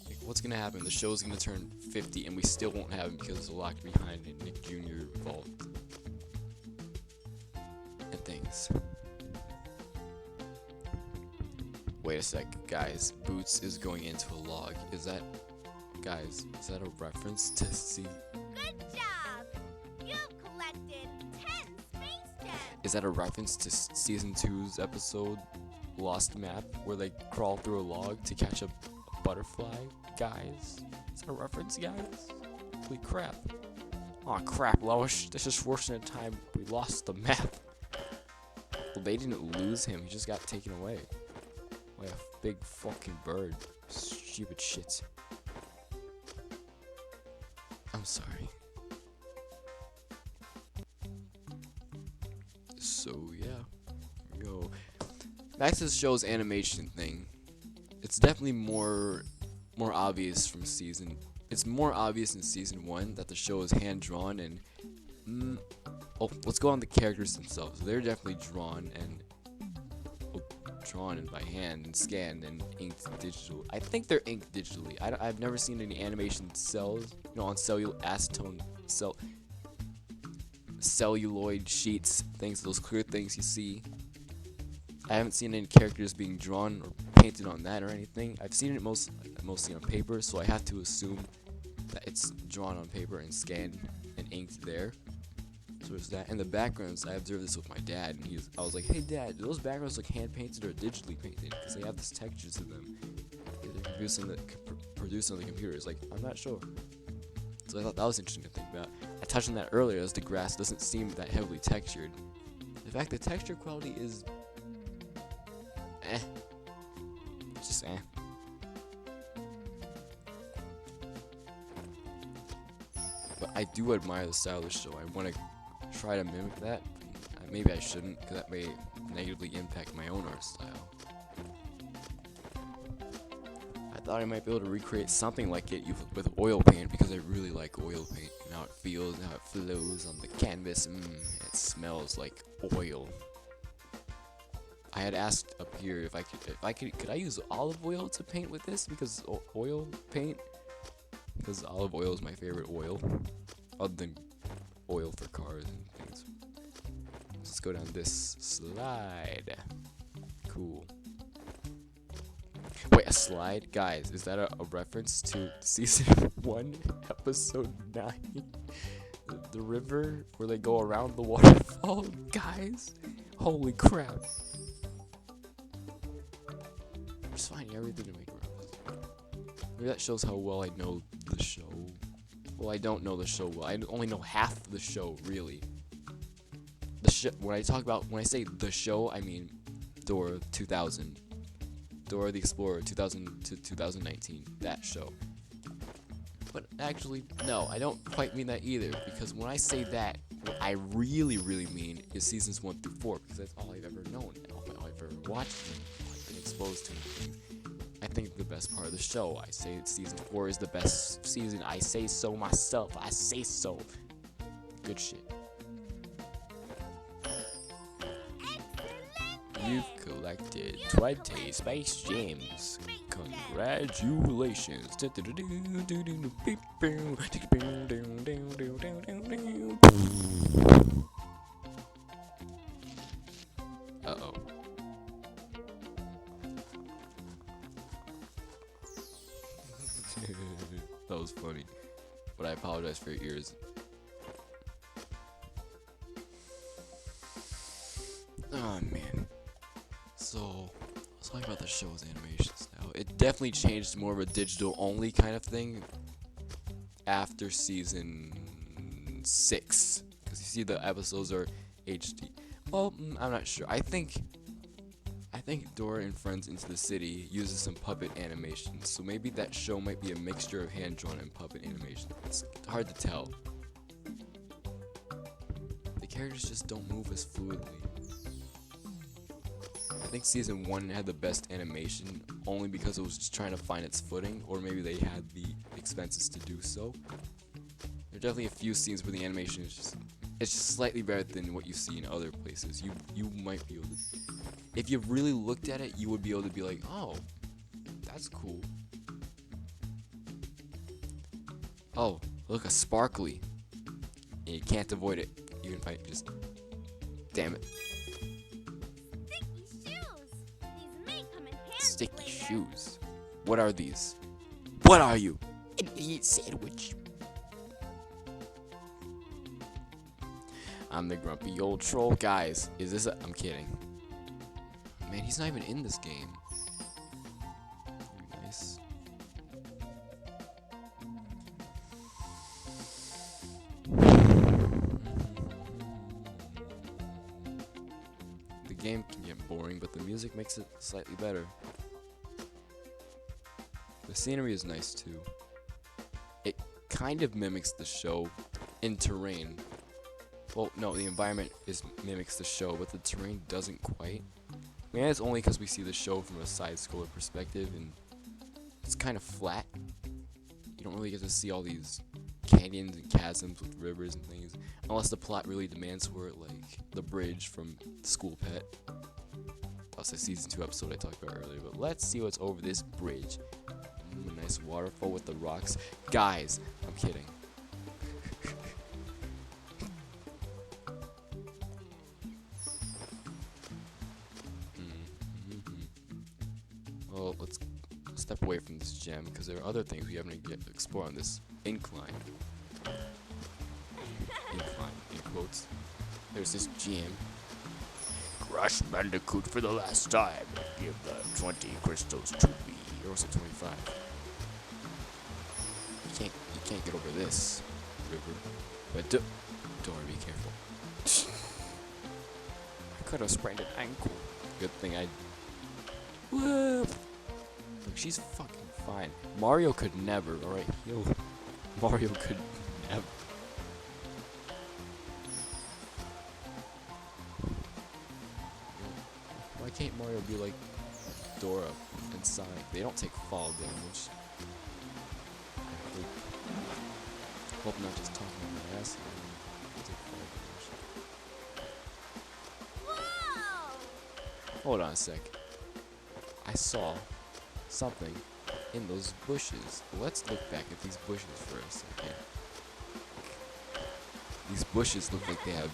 Like, what's gonna happen? The show's gonna turn 50 and we still won't have it because it's locked behind a Nick Jr. vault and things. Wait a sec, guys. Boots is going into a log. Is that a reference to see? Good job! You've collected 10 space gems. Is that a reference to season 2's episode Lost Map, where they crawl through a log to catch a butterfly? Guys, is that a reference, guys? Holy crap! Aw, crap, Lois. This is worse than the time we lost the map. Well, they didn't lose him. He just got taken away. Like a big fucking bird. Stupid shit. I'm sorry. So yeah, here we go. Back to the show's animation thing. It's definitely more obvious from season. It's more obvious in season 1 that the show is hand drawn and. Let's go on the characters themselves. They're definitely drawn and by hand and scanned and inked digital. I think they're inked digitally. I've never seen any animation cells, on celluloid sheets, those clear things you see. I haven't seen any characters being drawn or painted on that or anything. I've seen it mostly on paper, so I have to assume that it's drawn on paper and scanned and inked there. So there's that. And the backgrounds, I observed this with my dad, and I was like, hey Dad, do those backgrounds look hand painted or digitally painted? Because they have this texture to them. They're produced on the computer. It's like, I'm not sure. So I thought that was interesting to think about. I touched on that earlier, as the grass doesn't seem that heavily textured. In fact, the texture quality is just But I do admire the style of the show. I want to try to mimic that. Maybe I shouldn't, because that may negatively impact my own art style. I thought I might be able to recreate something like it with oil paint, because I really like oil paint and how it feels and how it flows on the canvas. It smells like oil. I had asked up here if I could use olive oil to paint with this, because oil paint, because olive oil is my favorite oil, other than oil for cars and things. Let's go down this slide. cool. Wait, a slide? Guys, is that a reference to season 1, episode 9? The river where they go around the waterfall? Guys, holy crap. I'm just finding everything to make references. Maybe that shows how well I know the show. Well, I don't know the show well. I only know half the show, really. When I say the show, I mean Dora 2000. Dora the Explorer 2000 to 2019. That show. But actually, no, I don't quite mean that either. Because when I say that, what I really mean is seasons 1 through 4. Because that's all I've ever known. All I've ever watched and I've been exposed to. I think the best part of the show. I say that season 4 is the best season. I say so myself. I say so. Good shit. You've collected 20 space gems. Congratulations. Uh-oh. That was funny. But I apologize for your ears. Oh man. So, let's talk about the show's animations now. It definitely changed more of a digital only kind of thing after season 6. Because you see the episodes are HD. Well, I'm not sure. I think Dora and Friends Into the City uses some puppet animation. So maybe that show might be a mixture of hand-drawn and puppet animation. It's hard to tell. The characters just don't move as fluidly. I think season 1 had the best animation only because it was just trying to find its footing, or maybe they had the expenses to do so. There are definitely a few scenes where the animation is just slightly better than what you see in other places. You might be able to, if you really looked at it, you would be able to be like, oh, that's cool. Oh, look, a sparkly. And you can't avoid it, even if I just, damn it. Sticky shoes. What are these? What are you? An idiot sandwich. I'm the grumpy old troll. Guys, is this I'm kidding. Man, he's not even in this game. Nice. The game can get boring, but the music makes it slightly better. The scenery is nice too. It kind of mimics the show in terrain. Well, no, the environment mimics the show, but the terrain doesn't quite. I mean, it's only because we see the show from a side-scroller perspective, and it's kind of flat. You don't really get to see all these canyons and chasms with rivers and things, unless the plot really demands for it, like the bridge from School Pet. That's a season 2 episode I talked about earlier, but let's see what's over this bridge. A nice waterfall with the rocks. Guys, I'm kidding. Well, let's step away from this gem because there are other things we haven't yet explored on this incline. Incline, in quotes. There's this gem. Crash Bandicoot for the last time. Give the 20 crystals to me. Or was it 25? You can't get over this river. But Dora, be careful. I could have sprained an ankle. Good thing I. Whoa. Look, she's fucking fine. Mario could never. All right, Mario could never. Why can't Mario be like Dora and Sonic? They don't take fall damage. I hope not just talking on my ass here. They take fall damage. Hold on a sec. I saw something in those bushes. Let's look back at these bushes for a second. These bushes look like they have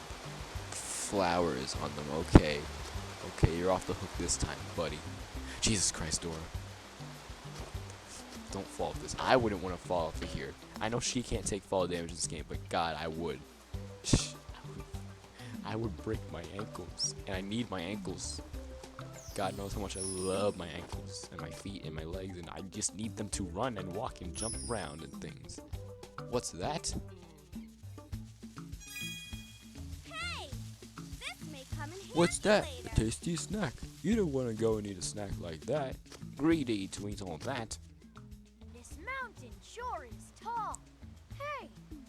flowers on them. Okay. Okay, you're off the hook this time, buddy. Jesus Christ, Dora. Don't fall off this. I wouldn't want to fall off of here. I know she can't take fall damage in this game, but God, I would. I would break my ankles, and I need my ankles. God knows how much I love my ankles and my feet and my legs, and I just need them to run and walk and jump around and things. What's that? Hey! This may come in handy What's that? later. A tasty snack. You don't want to go and eat a snack like that. Greedy to eat all that. This mountain sure is tall. Hey,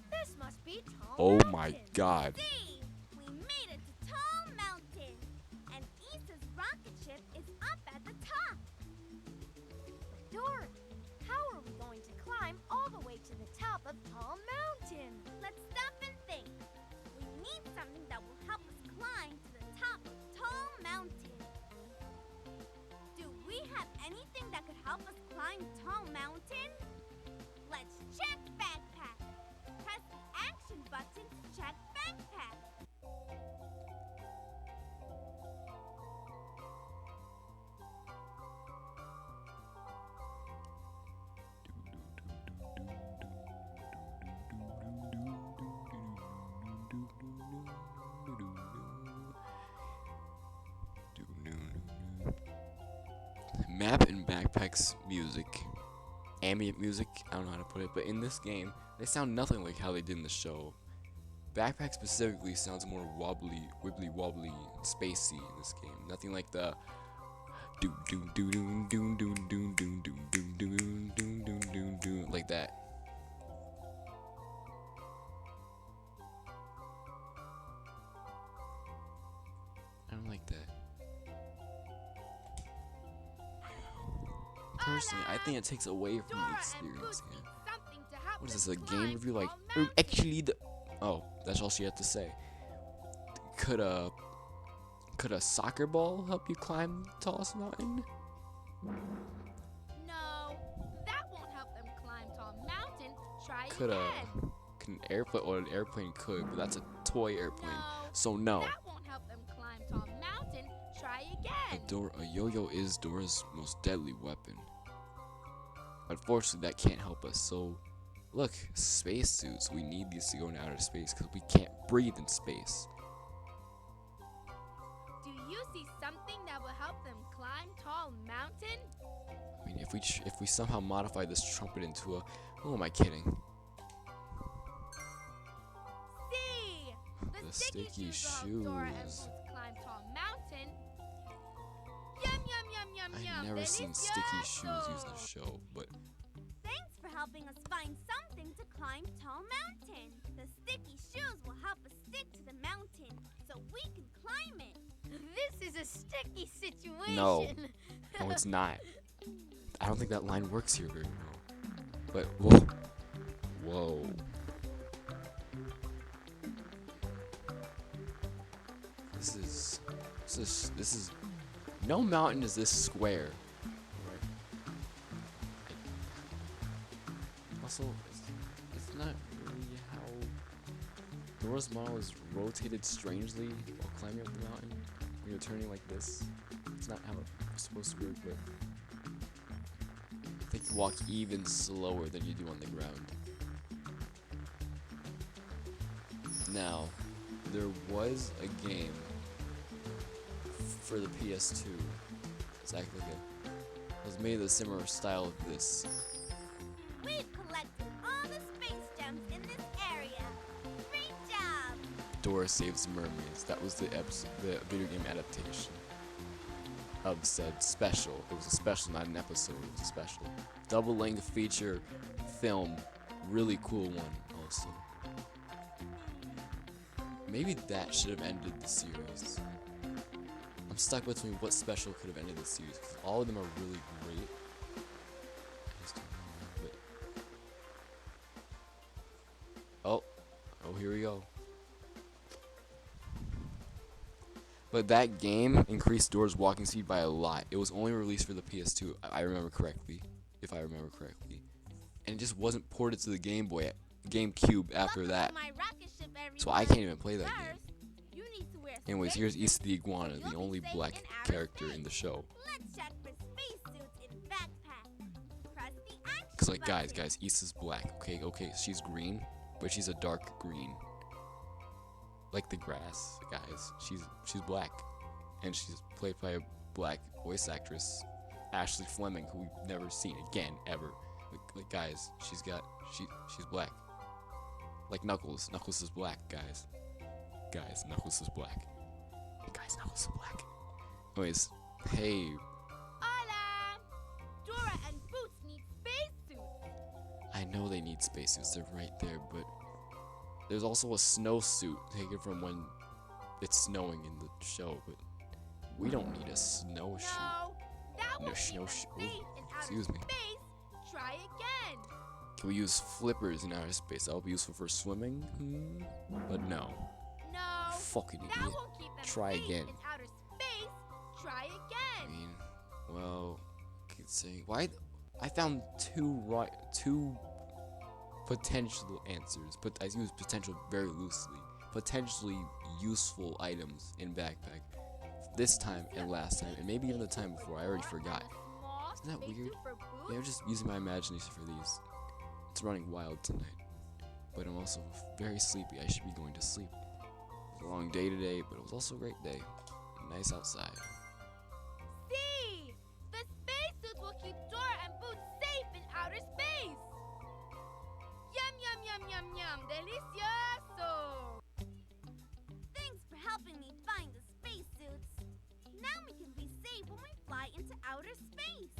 this must be Tall Oh Mountain. my God. See, we made it to Tall Mountain, and Issa's rocket ship is up at the top. But Dora, how are we going to climb all the way to the top of Tall Mountain? Let's stop and think. We need something that will help us climb to the top of Tall Mountain. Do we have anything that could help us climb Tall Mountain? Let's check backpack. Press the action button to check backpack. Map and backpacks music. Ambient music, I don't know how to put it, but in this game, they sound nothing like how they did in the show. Backpack specifically sounds more wobbly, wibbly wobbly, and spacey in this game. Nothing like the do do do do do do do do do do do do do do like that. I don't like that. Personally, I think it takes away from the experience here. What is this, a game review? Like, actually, oh, that's all she had to say. Could a soccer ball help you climb the tallest mountain? No, that won't help them climb Tall Mountain. Try Could again. an airplane, or an airplane could, but that's a toy airplane, No, so no. that won't help them climb Tall Mountain. Try again. A yo-yo is Dora's most deadly weapon. Unfortunately, that can't help us. So, look, spacesuits. We need these to go into outer space because we can't breathe in space. Do you see something that will help them climb Tall Mountain? I mean, if we somehow modify this trumpet into a, who am I kidding? See, The sticky shoes will help Dora and shoes. Boots climb Tall Mountain. Yum yum yum yum yum. I've never seen sticky shoes used in the show, but Thanks for helping us find something to climb Tall Mountain. The sticky shoes will help us stick to the mountain so we can climb it. This is a sticky situation. no, it's not. I don't think that line works here very well. But whoa. This is. No mountain is this square. Also, it's not really how Dora's model is rotated strangely while climbing up the mountain. When you're turning like this, it's not how it's supposed to work. But I think you walk even slower than you do on the ground. Now, there was a game for the PS2. It's actually it was made in a similar style of this. We've collected all the space gems in this area. Great job. Dora Saves Mermaids. That was the video game adaptation of said special. It was a special, not an episode. It was a special. Double-length feature film. Really cool one, also. Maybe that should have ended the series. I'm stuck between what special could have ended the series, because all of them are really great. I just don't know, but oh, here we go. But that game increased Dora's walking speed by a lot. It was only released for the PS2, if I remember correctly. And it just wasn't ported to the GameCube after Welcome that. to my rocket ship, So I everyone. can't even play that First, game. you need to wear Anyways, here's Issa the iguana, the only black character in the show. Let's check for spacesuits in backpack. Press the action Cause like button. guys, Issa's black. Okay, she's green, but she's a dark green. Like the grass, guys. She's black, and she's played by a black voice actress, Ashley Fleming, who we've never seen again ever. Like guys, she's black. Like Knuckles. Knuckles is black, guys. Guys, Knuckles is black. Guys, Knuckles is black. Anyways, hey. Hola! Dora and Boots need spacesuits. I know they need spacesuits. They're right there, but there's also a snowsuit taken from when it's snowing in the show. But we don't need a snowsuit. No, that No won't keep us snowshoe. safe in outer Excuse me. space. Try again. Can we use flippers in outer space? That would be useful for swimming. But no. No, Fucking that idiot. won't keep them Try safe again. in outer space. Try I again. mean, well, I could say why. I found two potential answers, but I use potential very loosely. Potentially useful items in backpack. This time and last time, and maybe even the time before. I already forgot. Small Isn't that spacesuit weird? for Boots? Yeah, I'm just using my imagination for these. It's running wild tonight, but I'm also very sleepy. I should be going to sleep. It was a long day today, but it was also a great day. Nice outside. See, the spacesuits will keep Dora and Boots safe in outer space. Yum yum yum yum yum, delicioso. Thanks for helping me find the spacesuits. Now we can be safe when we fly into outer space.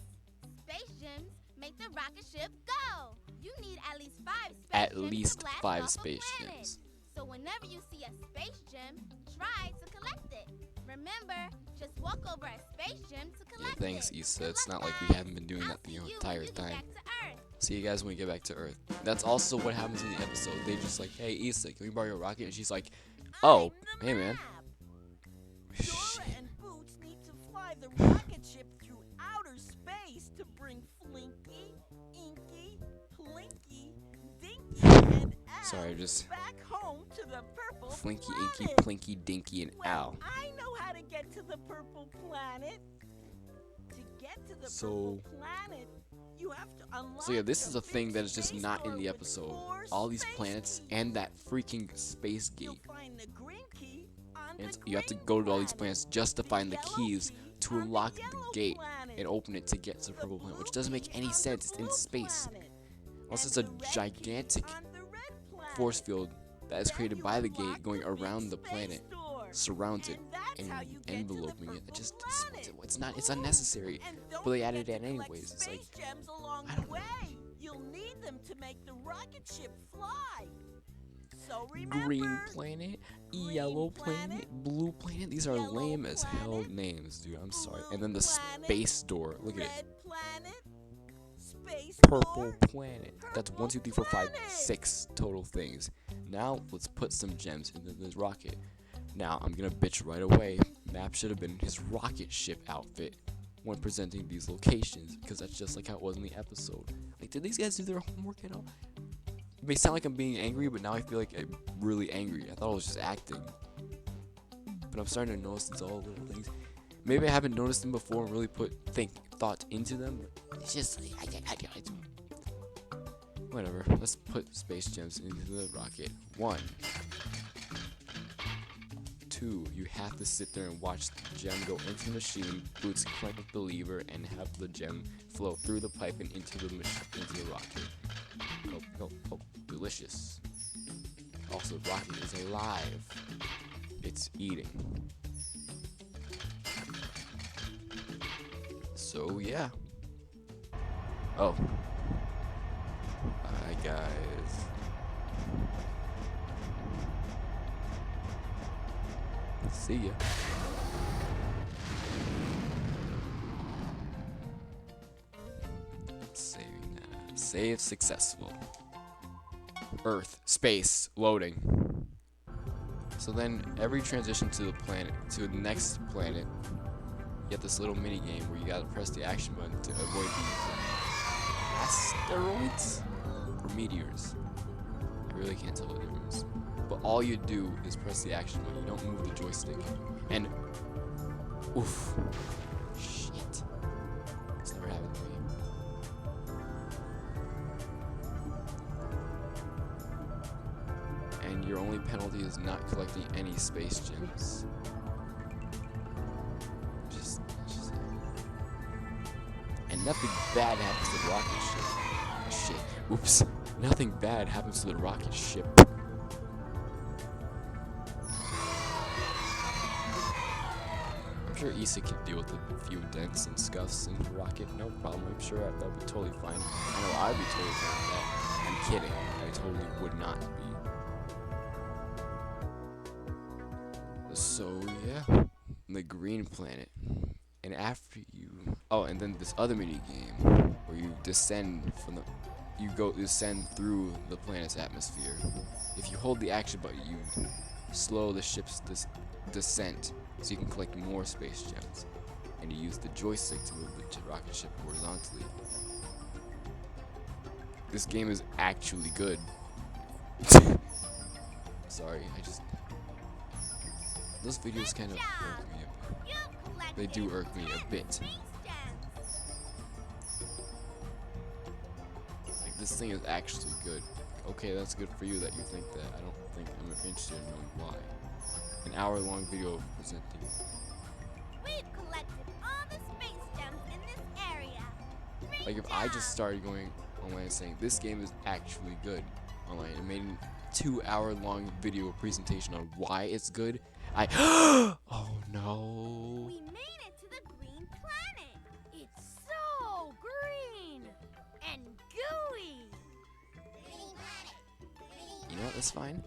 Space gems make the rocket ship go. You need at least 5 space At gems least to blast 5 off a space planet. gems. So whenever you see a space gem, try to collect it. Remember, just walk over a space gem to Yeah, collect thanks, it. Issa. Good It's luck, not like we guys. haven't been doing I'll that the see you when entire you get time. back to Earth. See you guys when we get back to Earth. That's also what happens in the episode. They just like, hey, Issa, can we borrow your rocket? And she's like, oh, I'm the hey, man. map. Dora and Boots need to fly the rocket ship through outer space to bring Flinky, Inky, Plinky, Dinky, and Al Sorry, just back home to the purple Flinky, planet. Inky, Plinky, Dinky, and Well, Ow. I know how to get to the purple planet. To get to the So- purple planet, you have to unlock So yeah, this the is a thing big that is just space not in door the with episode. 4 All these space planets keys. and that freaking space gate. You'll find the green key on And the you have to green go to all these planet. planets just to find the yellow keys key to on the unlock the yellow gate planet. and open it to get to the purple planet, which doesn't make any sense. It's in space. Also, it's a gigantic force field that is created by the gate going around the planet, surrounds it, and enveloping it. It just it's unnecessary. But they added it anyways. It's like, I don't know. You'll need them to make the rocket ship fly. So remember, Green planet, Green yellow planet, planet, blue planet. These are yellow lame as hell planet, names, dude. I'm sorry. blue And then the planet, space door. Look at it. red planet, space Purple door, planet. That's purple 1, 2, 3, 4, 5, planet. 6 total things. Now let's put some gems into this rocket. Now I'm gonna bitch right away. Map should have been in his rocket ship outfit when presenting these locations, because that's just like how it was in the episode. Like, did these guys do their homework at all? It may sound like I'm being angry, but now I feel like I'm really angry. I thought I was just acting, but I'm starting to notice these all little things. Maybe I haven't noticed them before and really put thought into them. It's just whatever. Let's put space gems into the rocket. 1, 2. You have to sit there and watch the gem go into the machine. Boots crank the lever and have the gem flow through the pipe and into the rocket. Oh, delicious. Also, the rocket is alive. It's eating. So yeah. Oh. Hi guys. See ya. Saving that. Save successful. Earth, space, loading. So then every transition to the planet, to the next planet, you get this little mini game where you gotta press the action button to avoid the asteroids or meteors. I really can't tell the difference. but all you do is press the action button. You don't move the joystick. And oof, shit, it's never happened to me. And your only penalty is not collecting any space gems. Just and nothing bad happens to the rocket ship. Shit. Oops. Nothing bad happens to the rocket ship. I'm sure Issa can deal with a few dents and scuffs in the rocket, no problem. I'm sure that would be totally fine. I know I'd be totally fine with that. I'm kidding. I totally would not be. So yeah, the green planet. And after you, oh, and then this other mini game where you descend from the, descend through the planet's atmosphere. If you hold the action button, you slow the ship's descent, so you can collect more space gems, and you use the joystick to move the rocket ship horizontally. This game is actually good. Sorry, those videos kind of irk me a bit. They do irk me a bit. Like, this thing is actually good. Okay, that's good for you that you think that. I don't think I'm interested in knowing why. An hour-long video presenting. We've collected all the space gems in this area. Like, if I just started going online and saying this game is actually good online and made a 2-hour-long video presentation on why it's good, oh no. We made it to the green planet. It's so green and gooey. Green planet. You know what? That's fine.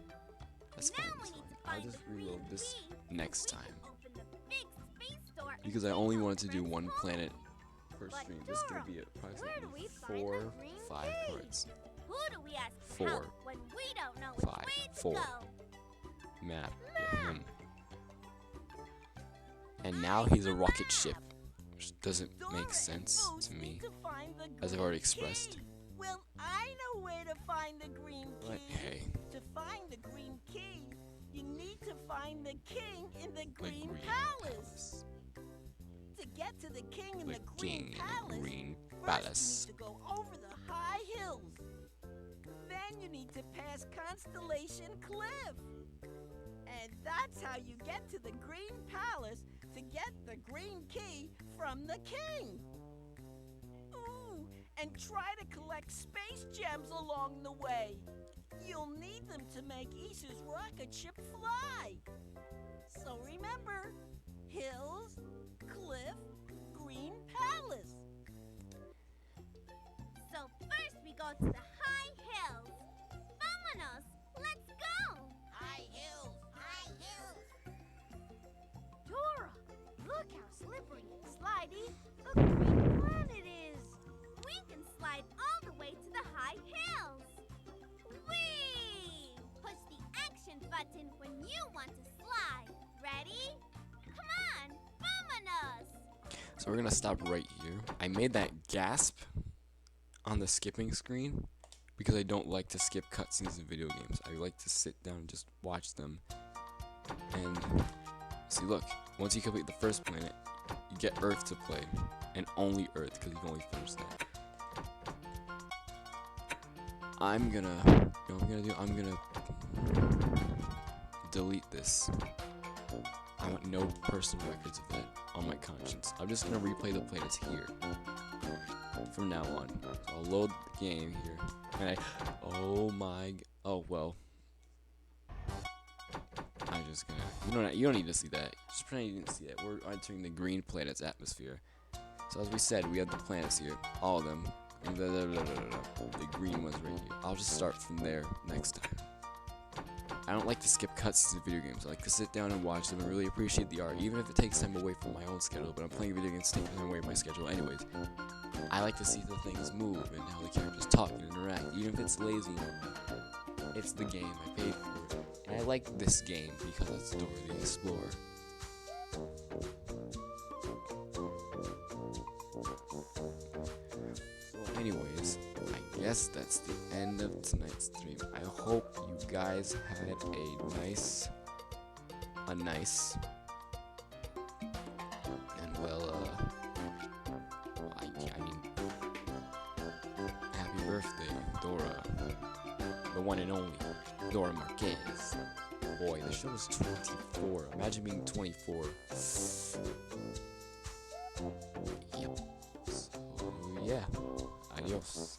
That's fine. Now That's we need fine. to I'll find just the green reload this key. next We time can open the big space door and because I take only our wanted to do friends one home. planet per But stream. This is gonna Dora, be where do approximately we find the 4, green 5 key? parts. Who do we ask for 4, help when we don't know which 5, way to 4. go? Map. Yeah, him. And now he's a rocket ship, which doesn't make sense to me, as I've already expressed. Well, I know where to find the green key. But hey, To find the green key, you need to find the king in the the green Green palace. To get to the king in The the king green in palace, the Green first Palace. you need to go over the high hills. Then you need to pass Constellation Cliff. And that's how you get to the green palace to get the green key from the king. Ooh, and try to collect space gems along the way. You'll need them to make Issa's rocket ship fly. So remember, hills, cliff, green palace. So first we go to the high hills. Vámonos, let's go. High hills, high hills. Dora, look how slippery and slidey the green planet is. We can slide all the way to the high hills. Whee! Push the action button when you want to slide. Ready? Come on, vámonos! So we're gonna stop right here. I made that gasp on the skipping screen because I don't like to skip cutscenes in video games. I like to sit down and just watch them. And see, look, once you complete the first planet, you get Earth to play, and only Earth because you've only finished that. I'm gonna delete this. I want no personal records of that on my conscience. I'm just gonna replay the planets here from now on. So I'll load the game here, and oh well. I'm just gonna, you don't need to see that. Just pretend you didn't see that. We're entering the green planet's atmosphere. So as we said, we have the planets here, all of them. And the green ones right here. I'll just start from there next time. I don't like to skip cutscenes in video games. I like to sit down and watch them and really appreciate the art, even if it takes time away from my own schedule. But I'm playing video games taking time away from my schedule anyways. I like to see the things move and how the characters talk and interact, even if it's lazy. It's the game, I paid for it. And I like this game because it's Dora the Explorer. So anyways, I guess that's the end of tonight's stream. I hope you guys had a nice, and well, I mean, happy birthday, Dora, the one and only Dora Marquez. Boy, the show is 24. Imagine being 24. Yep. So, yeah. Adios.